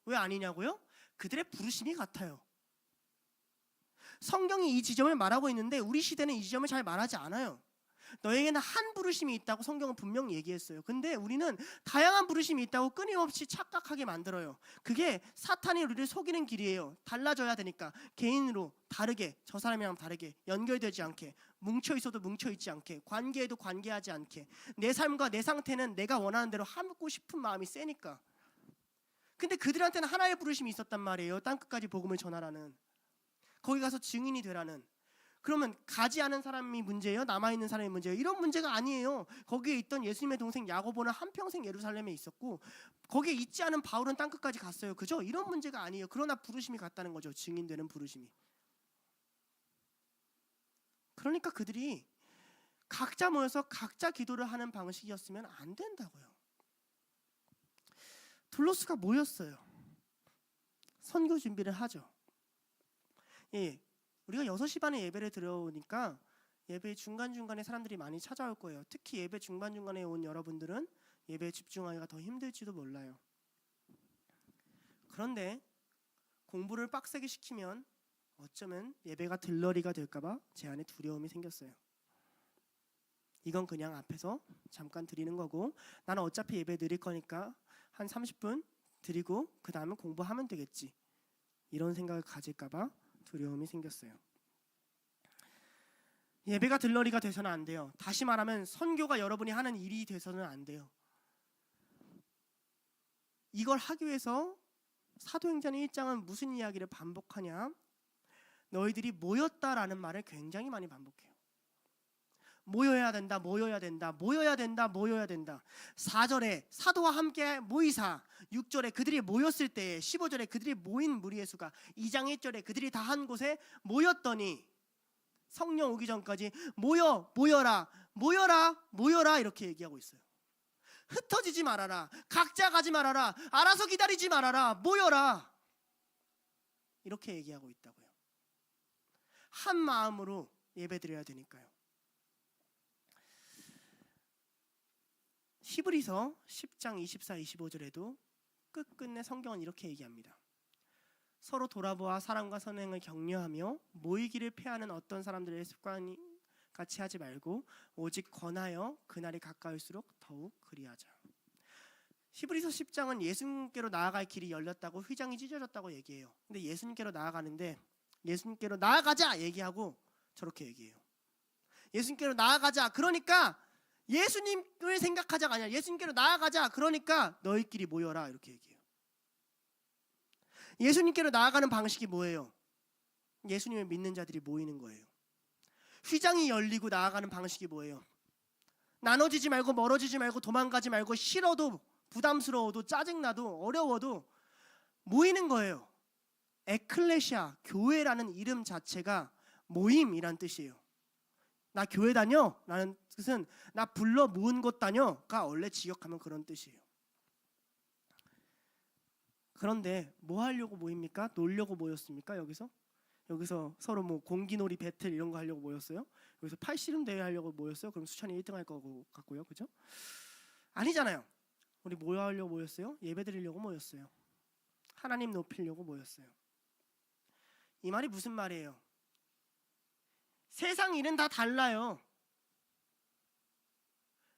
Speaker 2: 왜 아니냐고요? 그들의 부르심이 같아요. 성경이 이 지점을 말하고 있는데 우리 시대는 이 지점을 잘 말하지 않아요. 너에게는 한 부르심이 있다고 성경은 분명히 얘기했어요. 근데 우리는 다양한 부르심이 있다고 끊임없이 착각하게 만들어요. 그게 사탄이 우리를 속이는 길이에요. 달라져야 되니까 개인으로 다르게, 저 사람이랑 다르게 연결되지 않게, 뭉쳐 있어도 뭉쳐 있지 않게, 관계에도 관계하지 않게, 내 삶과 내 상태는 내가 원하는 대로 하고 싶은 마음이 세니까. 근데 그들한테는 하나의 부르심이 있었단 말이에요. 땅끝까지 복음을 전하라는, 거기 가서 증인이 되라는. 그러면 가지 않은 사람이 문제예요? 남아있는 사람이 문제예요? 이런 문제가 아니에요. 거기에 있던 예수님의 동생 야고보는 한평생 예루살렘에 있었고 거기에 있지 않은 바울은 땅끝까지 갔어요. 그죠? 이런 문제가 아니에요. 그러나 부르심이 같다는 거죠. 증인되는 부르심이. 그러니까 그들이 각자 모여서 각자 기도를 하는 방식이었으면 안 된다고요. 둘로스가 모였어요. 선교 준비를 하죠. 예, 우리가 6시 반에 예배를 들어오니까 예배 중간중간에 사람들이 많이 찾아올 거예요. 특히 예배 중간중간에 온 여러분들은 예배에 집중하기가 더 힘들지도 몰라요. 그런데 공부를 빡세게 시키면 어쩌면 예배가 들러리가 될까봐 제 안에 두려움이 생겼어요. 이건 그냥 앞에서 잠깐 드리는 거고 나는 어차피 예배 드릴 거니까 한 30분 드리고 그 다음에 공부하면 되겠지. 이런 생각을 가질까봐 두려움이 생겼어요. 예배가 들러리가 돼서는 안 돼요. 다시 말하면 선교가 여러분이 하는 일이 돼서는 안 돼요. 이걸 하기 위해서 사도행전 1장은 무슨 이야기를 반복하냐? 너희들이 모였다라는 말을 굉장히 많이 반복해요. 모여야 된다, 모여야 된다, 모여야 된다, 모여야 된다. 4절에 사도와 함께 모이사, 6절에 그들이 모였을 때에, 15절에 그들이 모인 무리의 수가, 2장 1절에 그들이 다 한 곳에 모였더니 성령 오기 전까지 모여라, 모여라, 모여라 이렇게 얘기하고 있어요. 흩어지지 말아라, 각자 가지 말아라, 알아서 기다리지 말아라, 모여라 이렇게 얘기하고 있다고요. 한 마음으로 예배드려야 되니까요. 히브리서 10장 24, 25절에도 끝끝내 성경은 이렇게 얘기합니다. 서로 돌아보아 사랑과 선행을 격려하며 모이기를 피하는 어떤 사람들의 습관이 같이 하지 말고 오직 권하여 그날이 가까울수록 더욱 그리하자. 히브리서 10장은 예수님께로 나아갈 길이 열렸다고 휘장이 찢어졌다고 얘기해요. 근데 예수님께로 나아가는데 예수님께로 나아가자 얘기하고 저렇게 얘기해요. 예수님께로 나아가자 그러니까 예수님을 생각하자가 아니라 예수님께로 나아가자 그러니까 너희끼리 모여라 이렇게 얘기해요. 예수님께로 나아가는 방식이 뭐예요? 예수님을 믿는 자들이 모이는 거예요. 휘장이 열리고 나아가는 방식이 뭐예요? 나눠지지 말고 멀어지지 말고 도망가지 말고 싫어도 부담스러워도 짜증나도 어려워도 모이는 거예요. 에클레시아, 교회라는 이름 자체가 모임이란 뜻이에요. 나 교회 다녀? 라는 뜻은 나 불러 모은 곳 다녀가 원래 직역하면 그런 뜻이에요. 그런데 뭐 하려고 모입니까? 놀려고 모였습니까? 여기서 서로 뭐 공기놀이 배틀 이런 거 하려고 모였어요? 여기서 팔씨름 대회 하려고 모였어요? 그럼 수찬이 1등 할 거 같고요. 그죠? 아니잖아요. 우리 뭐 하려고 모였어요? 예배 드리려고 모였어요. 하나님 높이려고 모였어요. 이 말이 무슨 말이에요? 세상 일은 다 달라요.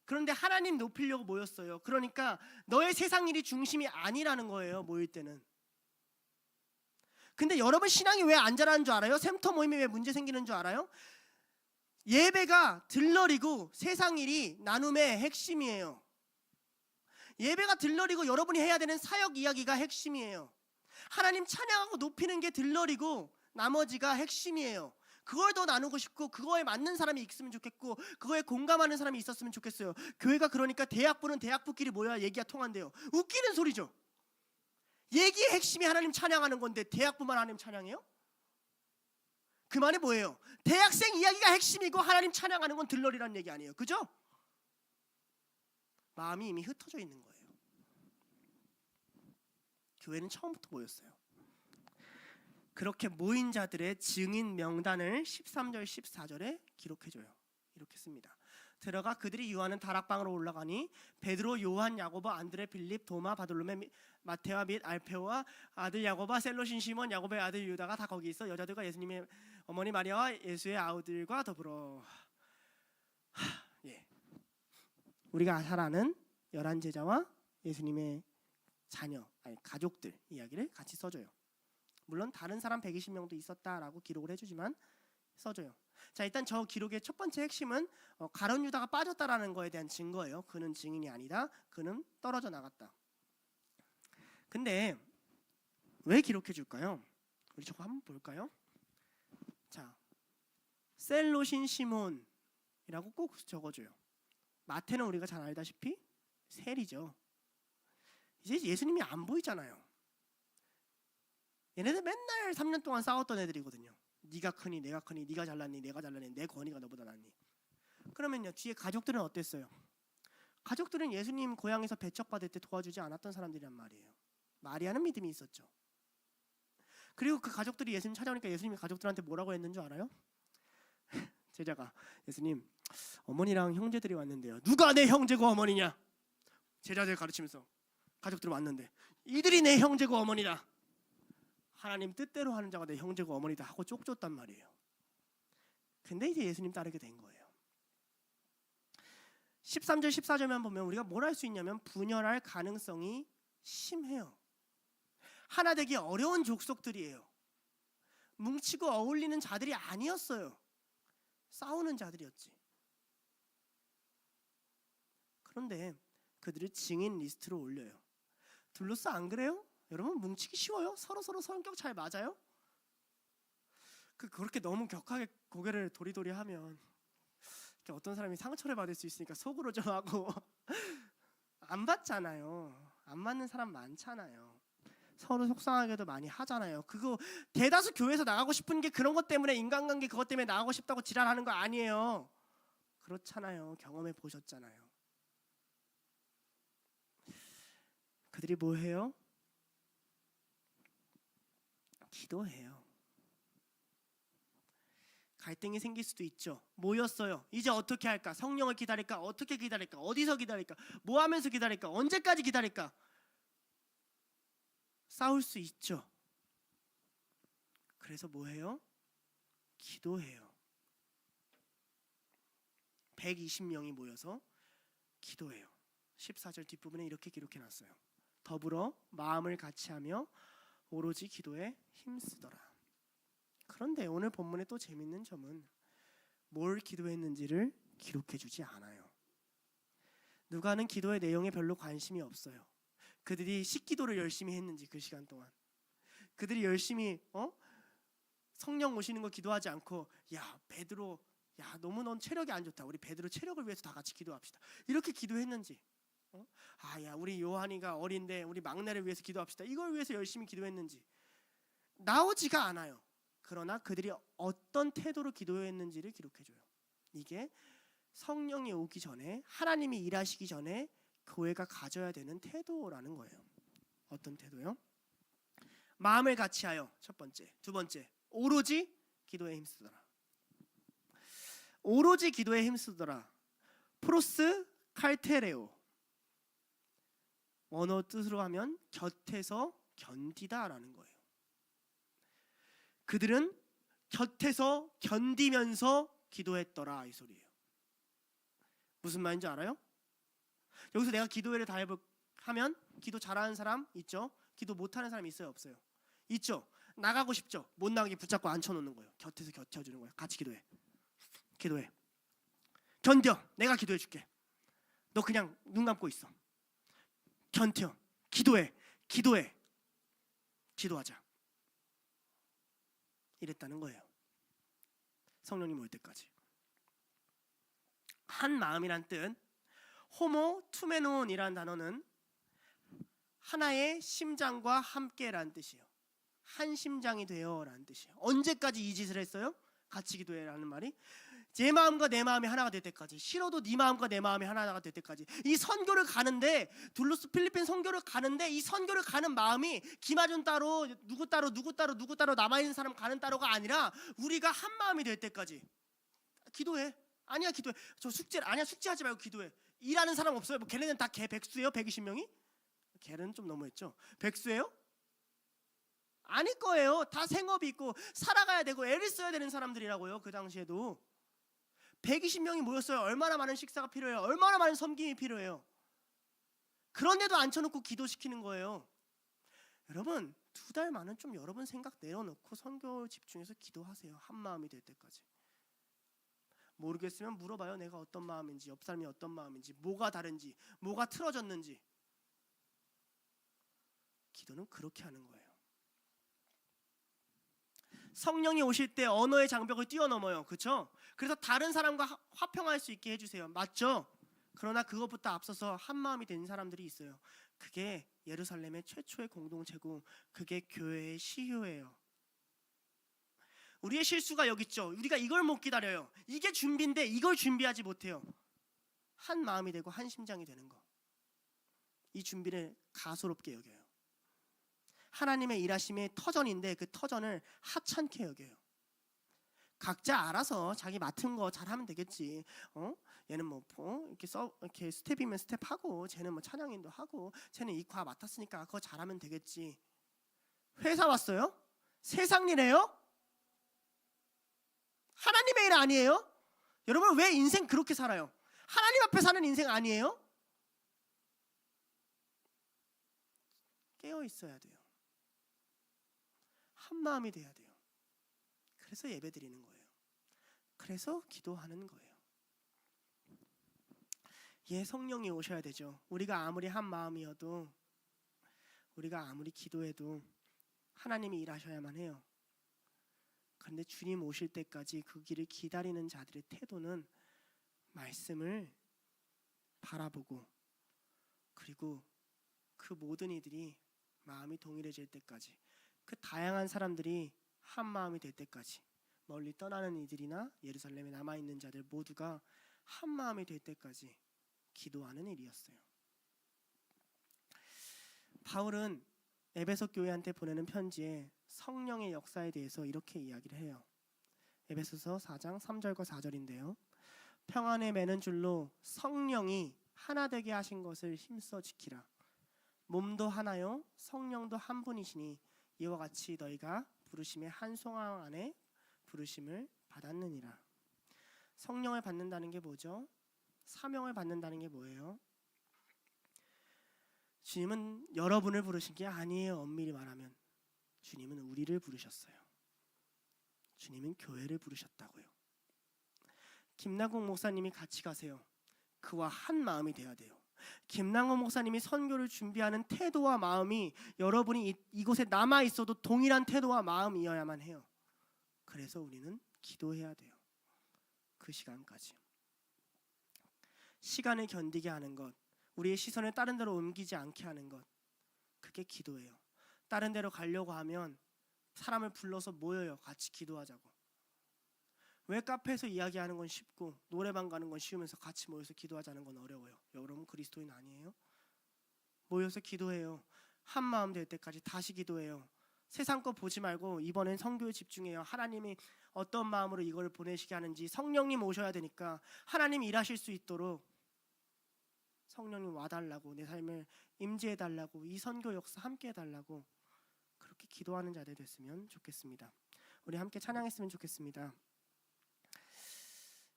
Speaker 2: 그런데 하나님 높이려고 모였어요. 그러니까 너의 세상 일이 중심이 아니라는 거예요. 모일 때는. 근데 여러분 신앙이 왜 안 자라는 줄 알아요? 샘터 모임이 왜 문제 생기는 줄 알아요? 예배가 들러리고 세상 일이 나눔의 핵심이에요. 예배가 들러리고 여러분이 해야 되는 사역 이야기가 핵심이에요. 하나님 찬양하고 높이는 게 들러리고 나머지가 핵심이에요. 그걸 더 나누고 싶고 그거에 맞는 사람이 있으면 좋겠고 그거에 공감하는 사람이 있었으면 좋겠어요. 교회가 그러니까 대학부는 대학부끼리 모여야 얘기가 통한대요. 웃기는 소리죠. 얘기의 핵심이 하나님 찬양하는 건데 대학부만 하나님 찬양해요? 그 말이 뭐예요? 대학생 이야기가 핵심이고 하나님 찬양하는 건 들러리란 얘기 아니에요. 그죠? 마음이 이미 흩어져 있는 거예요. 교회는 처음부터 모였어요. 그렇게 모인 자들의 증인 명단을 13절 14절에 기록해줘요. 이렇게 씁니다. 들어가 그들이 유하는 다락방으로 올라가니 베드로, 요한, 야고보, 안드레, 빌립, 도마, 바돌로메, 마테와 및 알페오와 아들 야고보, 셀로신 시몬, 야고보의 아들 유다가 다 거기 있어 여자들과 예수님의 어머니 마리아와 예수의 아우들과 더불어. 예. 우리가 잘 아는 11제자와 예수님의 자녀, 아니 가족들 이야기를 같이 써줘요. 물론 다른 사람 120명도 있었다라고 기록을 해주지만 써줘요. 자, 일단 저 기록의 첫 번째 핵심은 가룟 유다가 빠졌다라는 거에 대한 증거예요. 그는 증인이 아니다. 그는 떨어져 나갔다. 근데 왜 기록해 줄까요? 우리 저거 한번 볼까요? 자, 셀로신 시몬이라고 꼭 적어줘요. 마태는 우리가 잘 알다시피 셀이죠. 이제 예수님이 안 보이잖아요. 얘네들 맨날 3년 동안 싸웠던 애들이거든요. 네가 크니 내가 크니, 네가 잘났니 내가 잘났니, 내 권위가 너보다 낫니. 그러면요, 뒤에 가족들은 어땠어요? 가족들은 예수님 고향에서 배척받을 때 도와주지 않았던 사람들이란 말이에요. 마리아는 믿음이 있었죠. 그리고 그 가족들이 예수님 찾아오니까 예수님이 가족들한테 뭐라고 했는 줄 알아요? 제자가 예수님, 어머니랑 형제들이 왔는데요. 누가 내 형제고 어머니냐? 제자들 가르치면서 가족들 왔는데 이들이 내 형제고 어머니다. 하나님 뜻대로 하는 자가 내 형제고 어머니다 하고 쪽줬단 말이에요. 근데 이제 예수님 따르게 된 거예요. 13절 14절만 보면 우리가 뭘 할 수 있냐면 분열할 가능성이 심해요. 하나 되기 어려운 족속들이에요. 뭉치고 어울리는 자들이 아니었어요. 싸우는 자들이었지. 그런데 그들을 증인 리스트로 올려요. 둘로스 안 그래요? 여러분 뭉치기 쉬워요? 서로 성격 잘 맞아요? 그렇게 너무 격하게 고개를 도리도리하면 어떤 사람이 상처를 받을 수 있으니까 속으로 좀 하고 안 받잖아요. 안 맞는 사람 많잖아요. 서로 속상하게도 많이 하잖아요. 그거 대다수 교회에서 나가고 싶은 게 그런 것 때문에, 인간관계 그것 때문에 나가고 싶다고 지랄하는 거 아니에요. 그렇잖아요. 경험해 보셨잖아요. 그들이 뭐 해요? 기도해요. 갈등이 생길 수도 있죠. 모였어요. 이제 어떻게 할까? 성령을 기다릴까? 어떻게 기다릴까? 어디서 기다릴까? 뭐 하면서 기다릴까? 언제까지 기다릴까? 싸울 수 있죠. 그래서 뭐 해요? 기도해요. 120명이 모여서 기도해요. 14절 뒷부분에 이렇게 기록해놨어요. 더불어 마음을 같이하며 오로지 기도에 힘쓰더라. 그런데 오늘 본문의 또 재밌는 점은 뭘 기도했는지를 기록해주지 않아요. 누가는 기도의 내용에 별로 관심이 없어요. 그들이 식기도를 열심히 했는지, 그 시간 동안 그들이 열심히 성령 오시는 거 기도하지 않고, 야 베드로, 야 너무 넌 체력이 안 좋다, 우리 베드로 체력을 위해서 다 같이 기도합시다, 이렇게 기도했는지, 야 우리 요한이가 어린데 우리 막내를 위해서 기도합시다, 이걸 위해서 열심히 기도했는지 나오지가 않아요. 그러나 그들이 어떤 태도로 기도했는지를 기록해줘요. 이게 성령이 오기 전에, 하나님이 일하시기 전에 교회가 가져야 되는 태도라는 거예요. 어떤 태도요? 마음을 같이하여, 첫 번째. 두 번째, 오로지 기도에 힘쓰더라. 오로지 기도에 힘쓰더라. 프로스 칼테레오. 원어 뜻으로 하면 곁에서 견디다라는 거예요. 그들은 곁에서 견디면서 기도했더라, 이 소리예요. 무슨 말인지 알아요? 여기서 내가 기도회를 다 하면 기도 잘하는 사람 있죠? 기도 못하는 사람 있어요, 없어요? 있죠? 나가고 싶죠? 못 나가게 붙잡고 앉혀놓는 거예요. 곁에서 곁쳐주는 거예요. 같이 기도해. 기도해. 견뎌. 내가 기도해줄게. 너 그냥 눈 감고 있어. 견뎌. 기도해. 기도해. 기도하자. 이랬다는 거예요. 성령님 올 때까지. 한 마음이란 뜻, 호모 투메논이라는 단어는 하나의 심장과 함께라는 뜻이에요. 한 심장이 되어라는 뜻이에요. 언제까지 이 짓을 했어요? 같이 기도해라는 말이 제 마음과 내 마음이 하나가 될 때까지, 싫어도 네 마음과 내 마음이 하나가 될 때까지. 이 선교를 가는데, 둘로스 필리핀 선교를 가는데 이 선교를 가는 마음이 김하준 따로 누구 따로 남아있는 사람 가는 따로가 아니라 우리가 한 마음이 될 때까지 기도해. 아니야 기도해. 저 숙제 아니야, 숙제하지 말고 기도해. 일하는 사람 없어요? 뭐 걔네는 다 개 백수예요? 120명이? 걔는 좀 너무했죠. 백수예요? 아닐 거예요. 다 생업이 있고 살아가야 되고 애를 써야 되는 사람들이라고요. 그 당시에도 120명이 모였어요. 얼마나 많은 식사가 필요해요. 얼마나 많은 섬김이 필요해요. 그런데도 앉혀놓고 기도시키는 거예요. 여러분 2달만은 좀 여러분 생각 내려놓고 선교 집중해서 기도하세요. 한 마음이 될 때까지. 모르겠으면 물어봐요. 내가 어떤 마음인지, 옆 사람이 어떤 마음인지, 뭐가 다른지, 뭐가 틀어졌는지. 기도는 그렇게 하는 거예요. 성령이 오실 때 언어의 장벽을 뛰어넘어요. 그렇죠? 그래서 다른 사람과 화평할 수 있게 해주세요. 맞죠? 그러나 그것부터 앞서서 한 마음이 된 사람들이 있어요. 그게 예루살렘의 최초의 공동체고 그게 교회의 시효예요. 우리의 실수가 여기 있죠. 우리가 이걸 못 기다려요. 이게 준비인데 이걸 준비하지 못해요. 한 마음이 되고 한 심장이 되는 거. 이 준비를 가소롭게 여겨요. 하나님의 일하심의 터전인데 그 터전을 하찮게 여겨요. 각자 알아서 자기 맡은 거 잘하면 되겠지. 얘는 뭐 이렇게 스텝이면 스텝하고, 쟤는 뭐 찬양인도 하고, 쟤는 이과 맡았으니까 그거 잘하면 되겠지. 회사 왔어요? 세상 일해요? 하나님의 일 아니에요? 여러분 왜 인생 그렇게 살아요? 하나님 앞에 사는 인생 아니에요? 깨어 있어야 돼요. 한 마음이 돼야 돼요. 그래서 예배 드리는 거예요. 그래서 기도하는 거예요. 성령이 오셔야 되죠. 우리가 아무리 한 마음이어도, 우리가 아무리 기도해도 하나님이 일하셔야만 해요. 그런데 주님 오실 때까지 그 길을 기다리는 자들의 태도는 말씀을 바라보고, 그리고 그 모든 이들이 마음이 동일해질 때까지, 그 다양한 사람들이 한 마음이 될 때까지, 멀리 떠나는 이들이나 예루살렘에 남아있는 자들 모두가 한 마음이 될 때까지 기도하는 일이었어요. 바울은 에베소 교회한테 보내는 편지에 성령의 역사에 대해서 이렇게 이야기를 해요. 에베소서 4장 3절과 4절인데요. 평안에 매는 줄로 성령이 하나 되게 하신 것을 힘써 지키라. 몸도 하나요 성령도 한 분이시니 이와 같이 너희가 부르심의 한 소망 안에 부르심을 받았느니라. 성령을 받는다는 게 뭐죠? 사명을 받는다는 게 뭐예요? 주님은 여러분을 부르신 게 아니에요. 엄밀히 말하면 주님은 우리를 부르셨어요. 주님은 교회를 부르셨다고요. 김남국 목사님이 같이 가세요. 그와 한 마음이 돼야 돼요. 김남국 목사님이 선교를 준비하는 태도와 마음이 여러분이 이곳에 남아 있어도 동일한 태도와 마음이어야만 해요. 그래서 우리는 기도해야 돼요. 그 시간까지. 시간을 견디게 하는 것, 우리의 시선을 다른 데로 옮기지 않게 하는 것, 그게 기도예요. 다른 데로 가려고 하면 사람을 불러서 모여요. 같이 기도하자고. 왜 카페에서 이야기하는 건 쉽고 노래방 가는 건 쉬우면서 같이 모여서 기도하자는 건 어려워요? 여러분 그리스도인 아니에요? 모여서 기도해요. 한 마음 될 때까지 다시 기도해요. 세상 거 보지 말고 이번엔 선교에 집중해요. 하나님이 어떤 마음으로 이걸 보내시게 하는지, 성령님 오셔야 되니까 하나님이 일하실 수 있도록 성령님 와달라고, 내 삶을 임재해달라고, 이 선교 역사 함께 해달라고 그렇게 기도하는 자들 됐으면 좋겠습니다. 우리 함께 찬양했으면 좋겠습니다.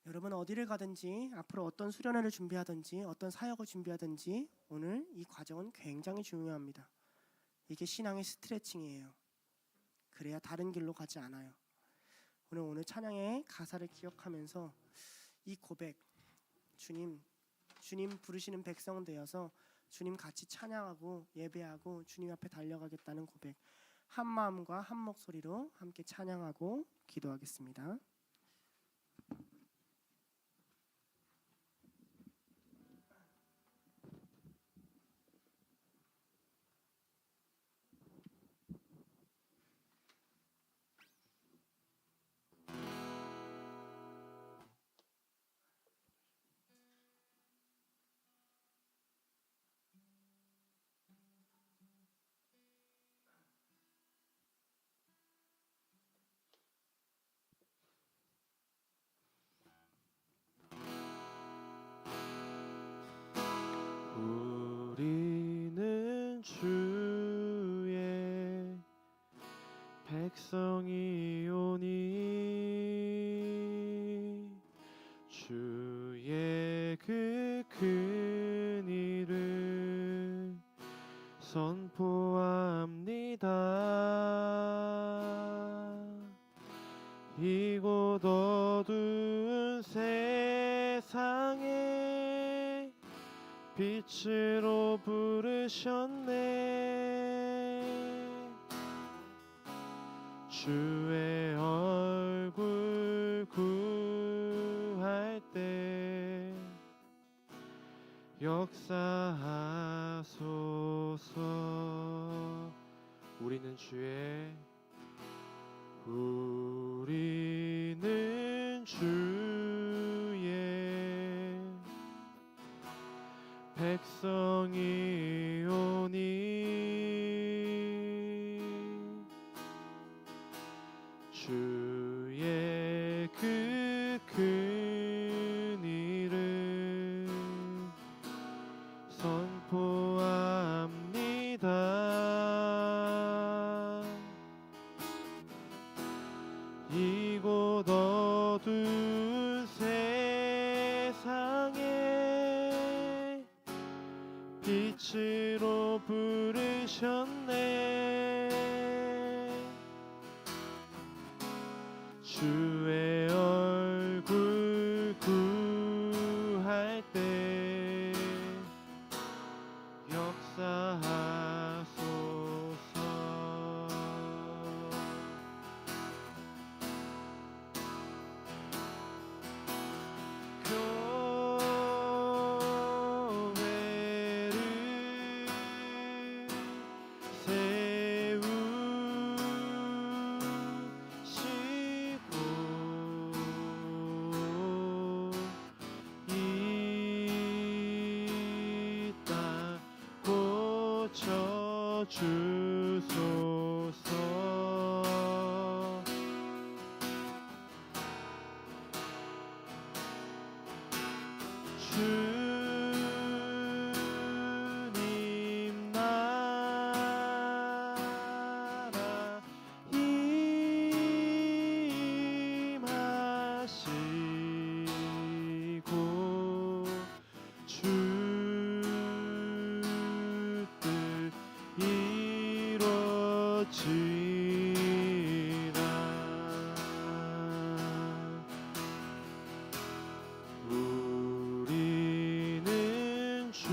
Speaker 2: 여러분 어디를 가든지, 앞으로 어떤 수련회를 준비하든지 어떤 사역을 준비하든지 오늘 이 과정은 굉장히 중요합니다. 이게 신앙의 스트레칭이에요. 그래야 다른 길로 가지 않아요. 오늘 찬양의 가사를 기억하면서 이 고백, 주님 부르시는 백성 되어서 주님 같이 찬양하고 예배하고 주님 앞에 달려가겠다는 고백, 한 마음과 한 목소리로 함께 찬양하고 기도하겠습니다.
Speaker 3: 주의 백성이오니 주의 그 큰 일을 선포합니다. 이곳 어두운 세상에 빛으로 부르셨네. 주의 얼굴 구할 때 역사하소서. 우리는 주의 백성이오니 주의 그 큰 일을 선포합니다. 이곳 어두운 세상에 빛으로 부르셨네. 주의 얼굴 구할 때 역사하소서. 교회를 세우시고 이 땅 고쳐주소서. 주님 나라 임하시고 주 뜻 이루어지라. 우리는 주의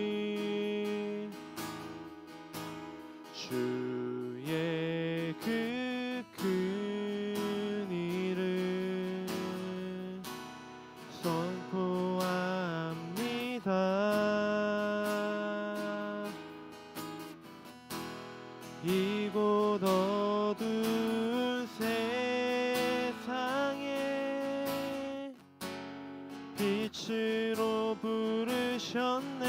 Speaker 3: 백성이오니 주의 그 큰 일을 선포합니다. 이곳 어두운 세상에 빛으로 부르셨네.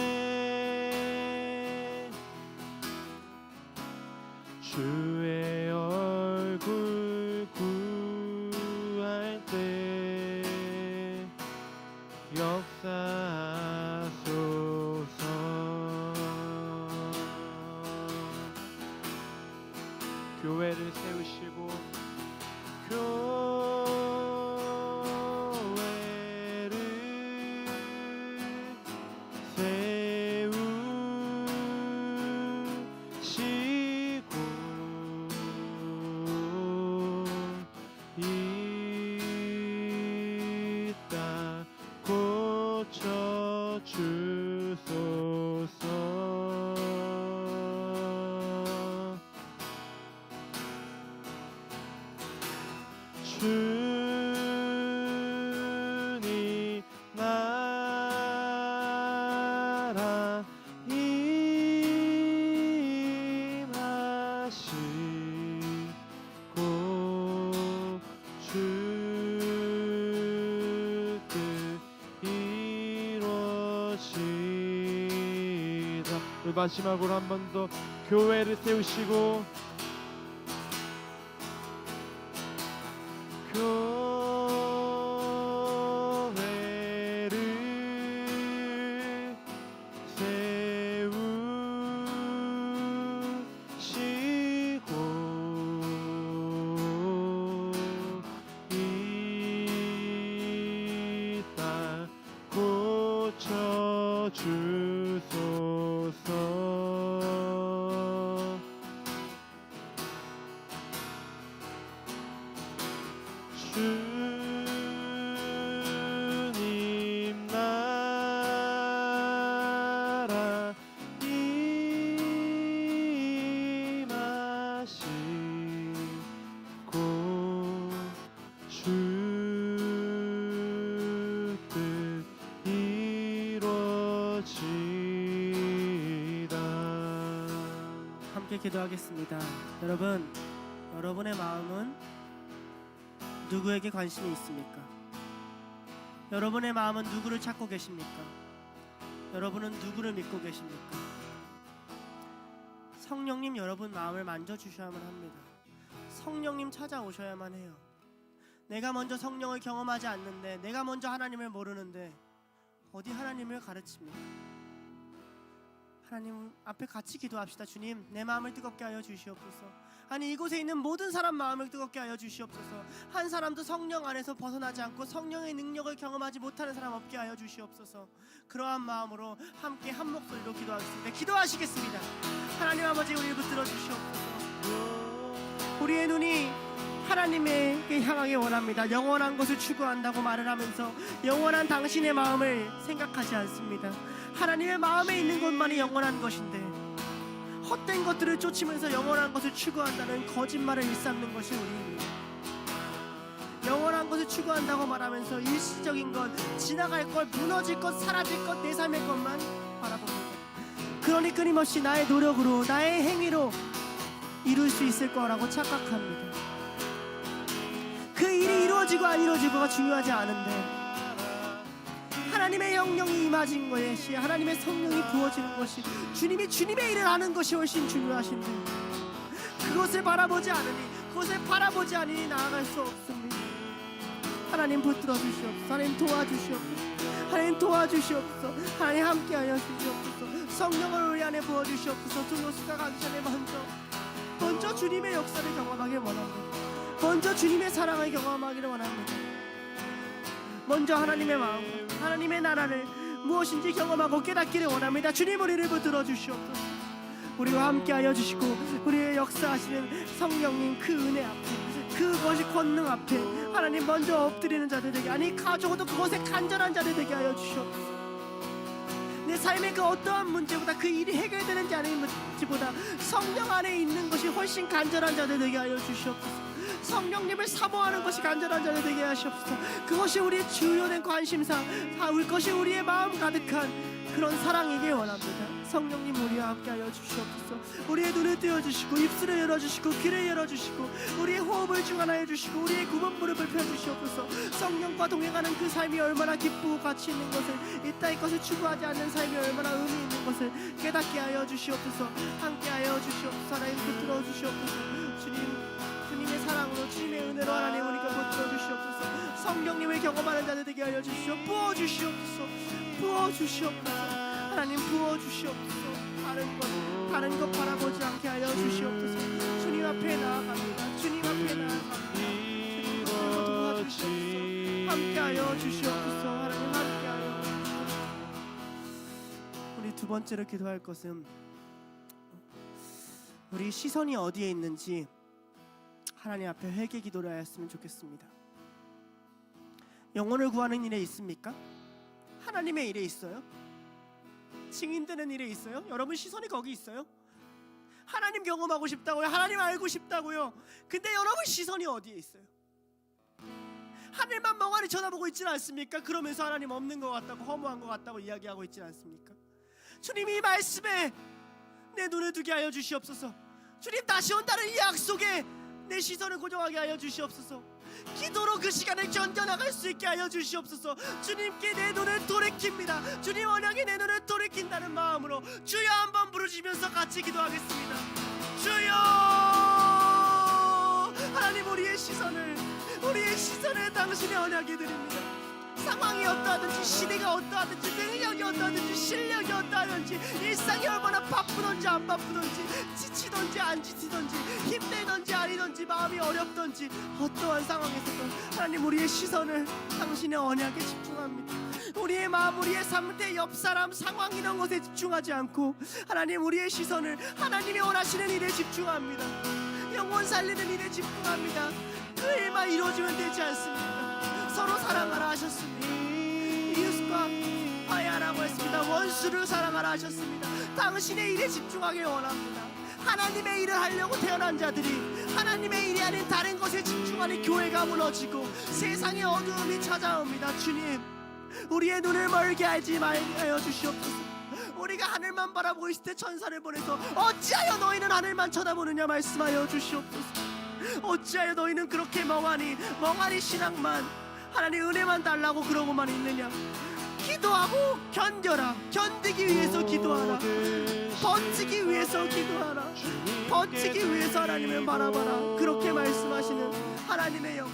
Speaker 3: 주의 얼굴 구할 때 역사하소서. 교회를 세우시고 교회를 세우시고 이 땅 고쳐주소서. 주님 나라 임하시고 주 뜻 이루어지라. 우리 마지막으로 한 번 더 교회를 세우시고 교회를 주님 나라 임하시고 주 뜻 이루어지다.
Speaker 2: 함께 기도하겠습니다. 여러분, 여러분의 마음은 누구에게 관심이 있습니까? 여러분의 마음은 누구를 찾고 계십니까? 여러분은 누구를 믿고 계십니까? 성령님, 여러분 마음을 만져주셔야만 합니다. 성령님 찾아오셔야만 해요. 내가 먼저 성령을 경험하지 않는데, 내가 먼저 하나님을 모르는데 어디 하나님을 가르칩니까? 하나님 앞에 같이 기도합시다. 주님, 내 마음을 뜨겁게 하여 주시옵소서. 아니, 이곳에 있는 모든 사람 마음을 뜨겁게 하여 주시옵소서. 한 사람도 성령 안에서 벗어나지 않고 성령의 능력을 경험하지 못하는 사람 없게 하여 주시옵소서. 그러한 마음으로 함께 한 목소리로 기도하겠습니다. 기도하시겠습니다. 하나님 아버지, 우리를 붙들어 주시옵소서. 우리의 눈이 하나님에게 향하기 원합니다. 영원한 것을 추구한다고 말을 하면서 영원한 당신의 마음을 생각하지 않습니다. 하나님의 마음에 있는 것만이 영원한 것인데, 헛된 것들을 쫓으면서 영원한 것을 추구한다는 거짓말을 일삼는 것이 우리입니다. 영원한 것을 추구한다고 말하면서 일시적인 것, 지나갈 것, 무너질 것, 사라질 것, 내 삶의 것만 바라봅니다. 그러니 끊임없이 나의 노력으로, 나의 행위로 이룰 수 있을 거라고 착각합니다. 그 일이 이루어지고 안 이루어지고가 중요하지 않은데, 하나님의 영령이 임하신 것이, 하나님의 성령이 부어지는 것이, 주님이 주님의 일을 하는 것이 훨씬 중요하신데, 그것을 바라보지 않으니, 그것을 바라보지 않으니 나아갈 수 없습니다. 하나님 붙들어 주시옵소서. 하나님 도와주시옵소서. 하나님 도와주시옵소서. 하나님 함께하여 주시옵소서. 성령을 우리 안에 부어 주시옵소서. 두노수가 가기 전에 먼저 주님의 역사를 경험하길 원합니다. 먼저 주님의 사랑을 경험하기를 원합니다. 먼저 하나님의 마음, 하나님의 나라를 무엇인지 경험하고 깨닫기를 원합니다. 주님, 우리를 붙들어 주시옵소서. 우리와 함께하여 주시고, 우리의 역사하시는 성령님 그 은혜 앞에, 그것이 권능 앞에 하나님 먼저 엎드리는 자들 되게, 아니 가져도 그것에 간절한 자들 되게 하여 주시옵소서. 내 삶의 그 어떠한 문제보다, 그 일이 해결되는지 아닌지보다 성령 안에 있는 것이 훨씬 간절한 자들 되게 하여 주시옵소서. 성령님을 사모하는 것이 간절한 자들 되게 하시옵소서. 그것이 우리의 주요된 관심사, 그것이 우리의 마음 가득한 그런 사랑이길 원합니다. 성령님, 우리와 함께하여 주시옵소서. 우리의 눈을 띄워주시고, 입술을 열어주시고, 귀를 열어주시고, 우리의 호흡을 중환하여 주시고, 우리의 굽은 무릎을 펴주시옵소서. 성령과 동행하는 그 삶이 얼마나 기쁘고 가치 있는 것을, 이 땅의 것을 추구하지 않는 삶이 얼마나 의미 있는 것을 깨닫게 하여 주시옵소서. 함께하여 주시옵소서. 하나님 붙들어 주시옵소서. 주님의 사랑으로, 주님의 은혜로 하나님 우리가 붙들어 주시옵소서. 성령님을 경험하는 자들 되게 하여 주시옵소서. 부어 주시옵소서. 부어 주시옵소서. 하나님 부어 주시옵소서. 다른 것 바라보지 않게 하여 주시옵소서. 주님 앞에 나아갑니다. 주님 앞에 나아갑니다. 주님 도와주시옵소서. 함께하여 주시옵소서. 하나님 함께하여 주시옵소서. 우리 두 번째로 기도할 것은, 우리 시선이 어디에 있는지 하나님 앞에 회개 기도를 하였으면 좋겠습니다. 영혼을 구하는 일에 있습니까? 하나님의 일에 있어요? 증인되는 일에 있어요? 여러분 시선이 거기 있어요? 하나님 경험하고 싶다고요? 하나님 알고 싶다고요? 근데 여러분 시선이 어디에 있어요? 하늘만 멍하니 쳐다보고 있지는 않습니까? 그러면서 하나님 없는 것 같다고, 허무한 것 같다고 이야기하고 있지는 않습니까? 주님이 이 말씀에 내 눈을 두게 하여 주시옵소서. 주님 다시 온다는 이 약속에 내 시선을 고정하게 하여 주시옵소서. 기도로 그 시간을 견뎌나갈 수 있게 하여 주시옵소서. 주님께 내 눈을 돌이킵니다. 주님 언약에 내 눈을 돌이킨다는 마음으로 주여 한번 부르시면서 같이 기도하겠습니다. 주여, 하나님 우리의 시선을 당신의 언약에 드립니다. 상황이 어떠하든지, 시대가 어떠하든지, 능력이 어떠하든지, 실력이 어떠하든지, 일상이 얼마나 바쁘든지 안 바쁘든지, 지치든지 안 지치든지, 힘들든지 아니든지, 마음이 어렵든지, 어떠한 상황에서도 하나님 우리의 시선을 당신의 언약에 집중합니다. 우리의 마음, 우리의 삶의 옆 사람, 상황 이런 것에 집중하지 않고 하나님 우리의 시선을 하나님이 원하시는 일에 집중합니다. 영혼 살리는 일에 집중합니다. 그 그 일만 이루어지면 되지 않습니까? 서로 사랑하라 하셨습니다. 이웃과 화해하라고 했습니다. 원수를 사랑하라 하셨습니다. 당신의 일에 집중하길 원합니다. 하나님의 일을 하려고 태어난 자들이 하나님의 일이 아닌 다른 것에 집중하는 교회가 무너지고 세상의 어두움이 찾아옵니다. 주님, 우리의 눈을 멀게 하지 말게 하여 주시옵소서. 우리가 하늘만 바라보고 있을 때 천사를 보내서 어찌하여 너희는 하늘만 쳐다보느냐 말씀하여 주시옵소서. 어찌하여 너희는 그렇게 멍하니 신앙만 하나님 은혜만 달라고 그러고만 있느냐. 기도하고 견뎌라. 견디기 위해서 기도하라. 버티기 위해서 기도하라. 버티기 위해서 하나님을 바라봐라. 그렇게 말씀하시는 하나님의 영,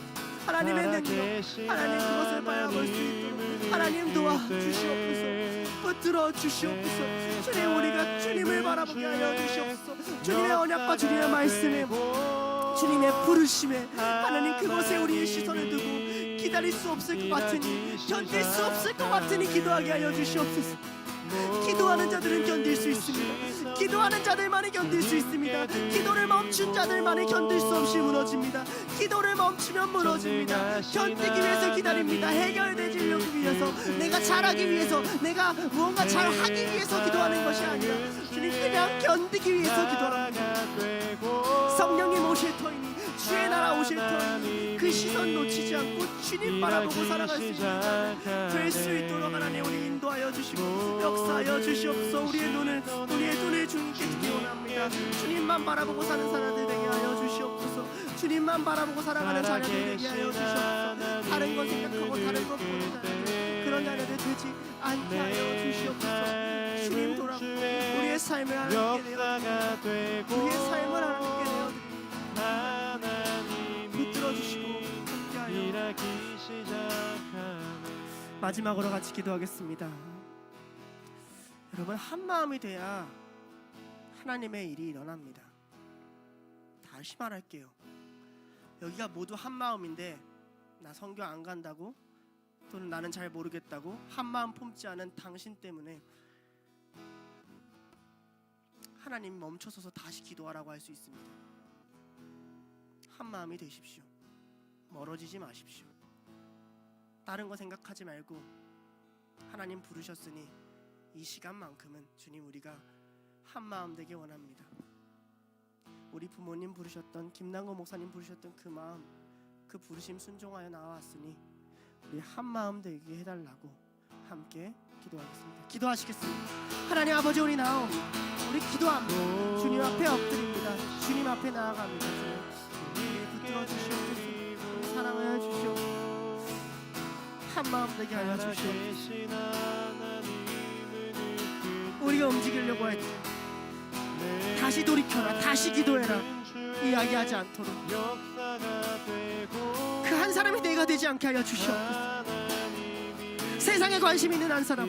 Speaker 2: 하나님의 능력, 하나님 그것을 바라볼 수 있도록 하나님 도와주시옵소서. 붙들어 주시옵소서. 주님, 우리가 주님을 바라보게 하여 주시옵소서. 주님의 언약과 주님의 말씀에, 주님의 부르심에 하나님 그것에 우리의 시선을 두고 기다릴 수 없을 것 같으니, 견딜 수 없을 것 같으니 기도하게 하여 주시옵소서. 기도하는 자들은 견딜 수 있습니다. 기도하는 자들만이 견딜 수 있습니다. 기도를 멈춘 자들만이 견딜 수 없이 무너집니다. 기도를 멈추면 무너집니다. 견디기 위해서 기다립니다. 해결되지 위해서, 내가 잘하기 위해서, 내가 무언가 잘하기 위해서 기도하는 것이 아니라 주님, 그냥 견디기 위해서 기도합니다. 성령님 오실 터이니, 주의 나라 오실 터이니 그 시선 놓치지 않고 주님 바라보고 살아갈 수 있는 될 수 있도록 하나님 우리 인도하여 주시고 역사하여 주시옵소서. 우리의 눈을 주님께 두기 원합니다. 주님만 바라보고 사는 사람들 되게 하여 주시옵소서. 주님만 바라보고 살아가는 자녀들 되게 하여 주시옵소서. 다른 것 생각하고 다른 것 보는 자녀들, 그런 자녀들 되지 않게 하여 주시옵소서. 주님 돌아보고 우리의 삶을 하나님께 내어드립니다. 우리의 삶을 하나님께 내어드립니다. 붙들어 주시고 함께하여. 마지막으로 같이 기도하겠습니다. 여러분, 한 마음이 돼야 하나님의 일이 일어납니다. 다시 말할게요. 여기가 모두 한 마음인데, 나 성경 안 간다고, 또는 나는 잘 모르겠다고 한 마음 품지 않은 당신 때문에 하나님 멈춰서서 다시 기도하라고 할 수 있습니다. 한 마음이 되십시오. 멀어지지 마십시오. 다른 거 생각하지 말고 하나님 부르셨으니 이 시간만큼은 주님, 우리가 한 마음 되게 원합니다. 우리 부모님 부르셨던, 김남건 목사님 부르셨던 그 마음, 그 부르심 순종하여 나왔으니 우리 한 마음 되게 해달라고 함께 기도하겠습니다. 기도하시겠습니다. 하나님 아버지, 우리 나오, 우리 기도합니다. 주님 앞에 엎드립니다. 주님 앞에 나아갑니다. 주님 붙들어 주시옵소서. 우리 사랑하여 주시옵소서. 한 마음 되게 하여 주시옵소서. 우리가 움직이려고 할 때 다시 돌이켜라, 다시 기도해라 이야기하지 않도록 그 한 사람이 내가 되지 않게 하여 주시옵소서. 세상에 관심 있는 한 사람,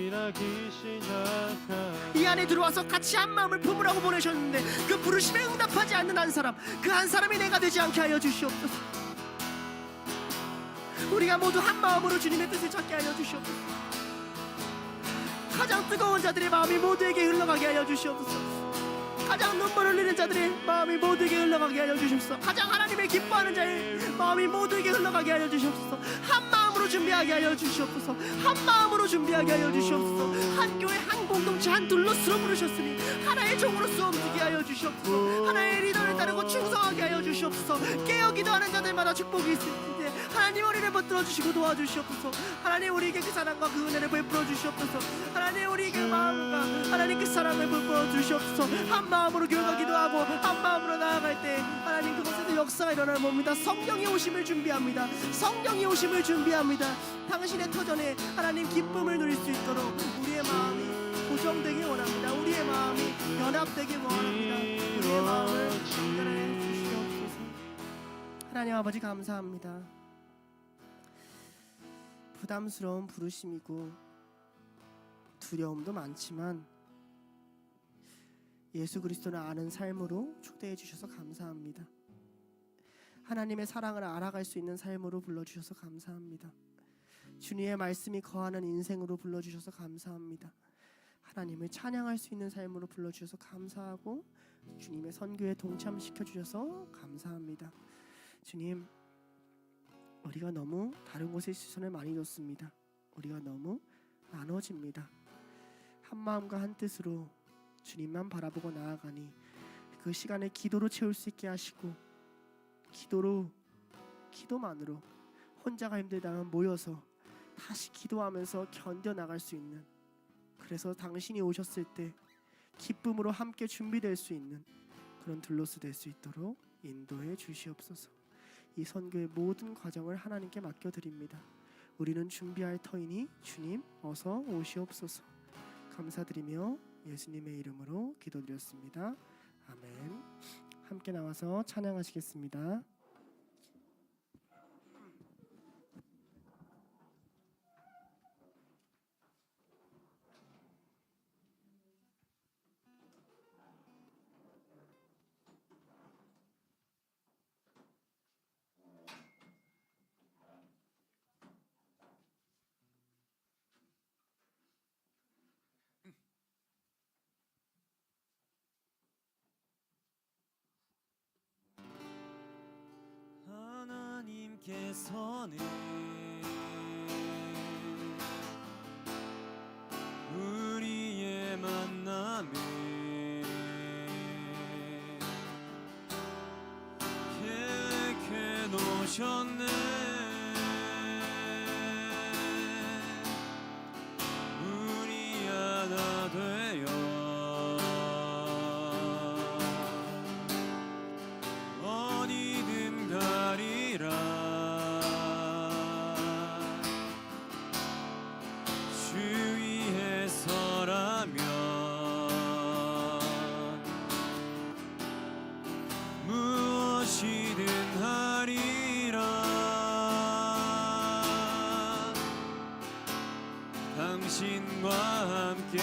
Speaker 2: 이 안에 들어와서 같이 한 마음을 품으라고 보내셨는데 그 부르심에 응답하지 않는 한 사람, 그 한 사람이 내가 되지 않게 하여 주시옵소서. 우리가 모두 한 마음으로 주님의 뜻을 찾게 하여 주시옵소서. 가장 뜨거운 자들의 마음이 모두에게 흘러가게 하여 주시옵소서. 가장 눈물 흘리는 자들의 마음이 모두에게 흘러가게 하여 주시옵소서. 가장 하나님의 기뻐하는 자의 마음이 모두에게 흘러가게 하여 주시옵소서. 한 마음으로 준비하게 하여 주시옵소서. 한 마음으로 준비하게 하여 주시옵소서. 한 교회, 한 공동체, 한 둘로스로 부르셨으니 하나의 종으로서 움직이게 하여 주시옵소서. 하나의 리더를 따르고 충성하게 하여 주시옵소서. 깨어 기도하는 자들마다 축복이 있을 텐데 하나님 우리를 붙들어 주시고 도와주시옵소서. 하나님 우리에게 그 사랑과 그 은혜를 베풀어 주시옵소서. 하나님 우리에게 마음과 하나님 그 사랑을 베풀어 주시옵소서. 한 마음으로 교회가 기도하고 한 마음으로 나아갈 때 하나님 그곳에서 역사가 일어날 봅니다. 성령이 오심을 준비합니다. 성령이 오심을 준비합니다. 당신의 터전에 하나님 기쁨을 누릴 수 있도록 우리의 마음이 고정되기 원합니다. 우리의 마음이 연합되기 원합니다. 우리의 마음을 연결해 주시옵소서. 하나님 아버지 감사합니다. 부담스러운 부르심이고 두려움도 많지만 예수 그리스도를 아는 삶으로 초대해 주셔서 감사합니다. 하나님의 사랑을 알아갈 수 있는 삶으로 불러주셔서 감사합니다. 주님의 말씀이 거하는 인생으로 불러주셔서 감사합니다. 하나님을 찬양할 수 있는 삶으로 불러주셔서 감사하고 주님의 선교에 동참시켜 주셔서 감사합니다. 주님, 우리가 너무 다른 곳에 시선을 많이 뒀습니다. 우리가 너무 나눠집니다. 한 마음과 한 뜻으로 주님만 바라보고 나아가니 그 시간을 기도로 채울 수 있게 하시고, 기도만으로 혼자가 힘들다면 모여서 다시 기도하면서 견뎌나갈 수 있는, 그래서 당신이 오셨을 때 기쁨으로 함께 준비될 수 있는 그런 들로스 될 수 있도록 인도해 주시옵소서. 이 선교의 모든 과정을 하나님께 맡겨드립니다. 우리는 준비할 터이니 주님 어서 오시옵소서. 감사드리며 예수님의 이름으로 기도드렸습니다. 아멘. 함께 나와서 찬양하시겠습니다.
Speaker 4: 하나님께서는 우리의 만남을 계획해 놓으셨네. 우리 하나 되어 어디든 가리라. 주위에 서라면 무엇이든 하리라. 당신과 함께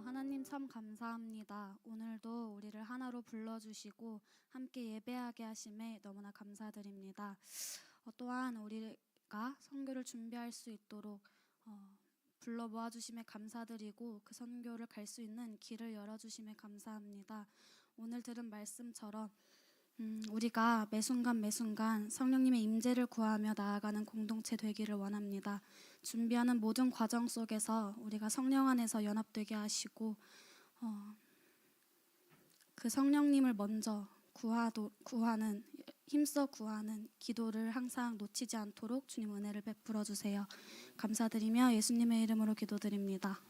Speaker 5: 하나님 참 감사합니다. 오늘도 우리를 하나로 불러주시고 함께 예배하게 하심에 너무나 감사드립니다. 또한 우리가 선교를 준비할 수 있도록 불러 모아주심에 감사드리고 그 선교를 갈 수 있는 길을 열어주심에 감사합니다. 오늘 들은 말씀처럼 우리가 매순간 성령님의 임재를 구하며 나아가는 공동체 되기를 원합니다. 준비하는 모든 과정 속에서 우리가 성령 안에서 연합되게 하시고 그 성령님을 먼저 힘써 구하는 기도를 항상 놓치지 않도록 주님 은혜를 베풀어 주세요. 감사드리며 예수님의 이름으로 기도드립니다.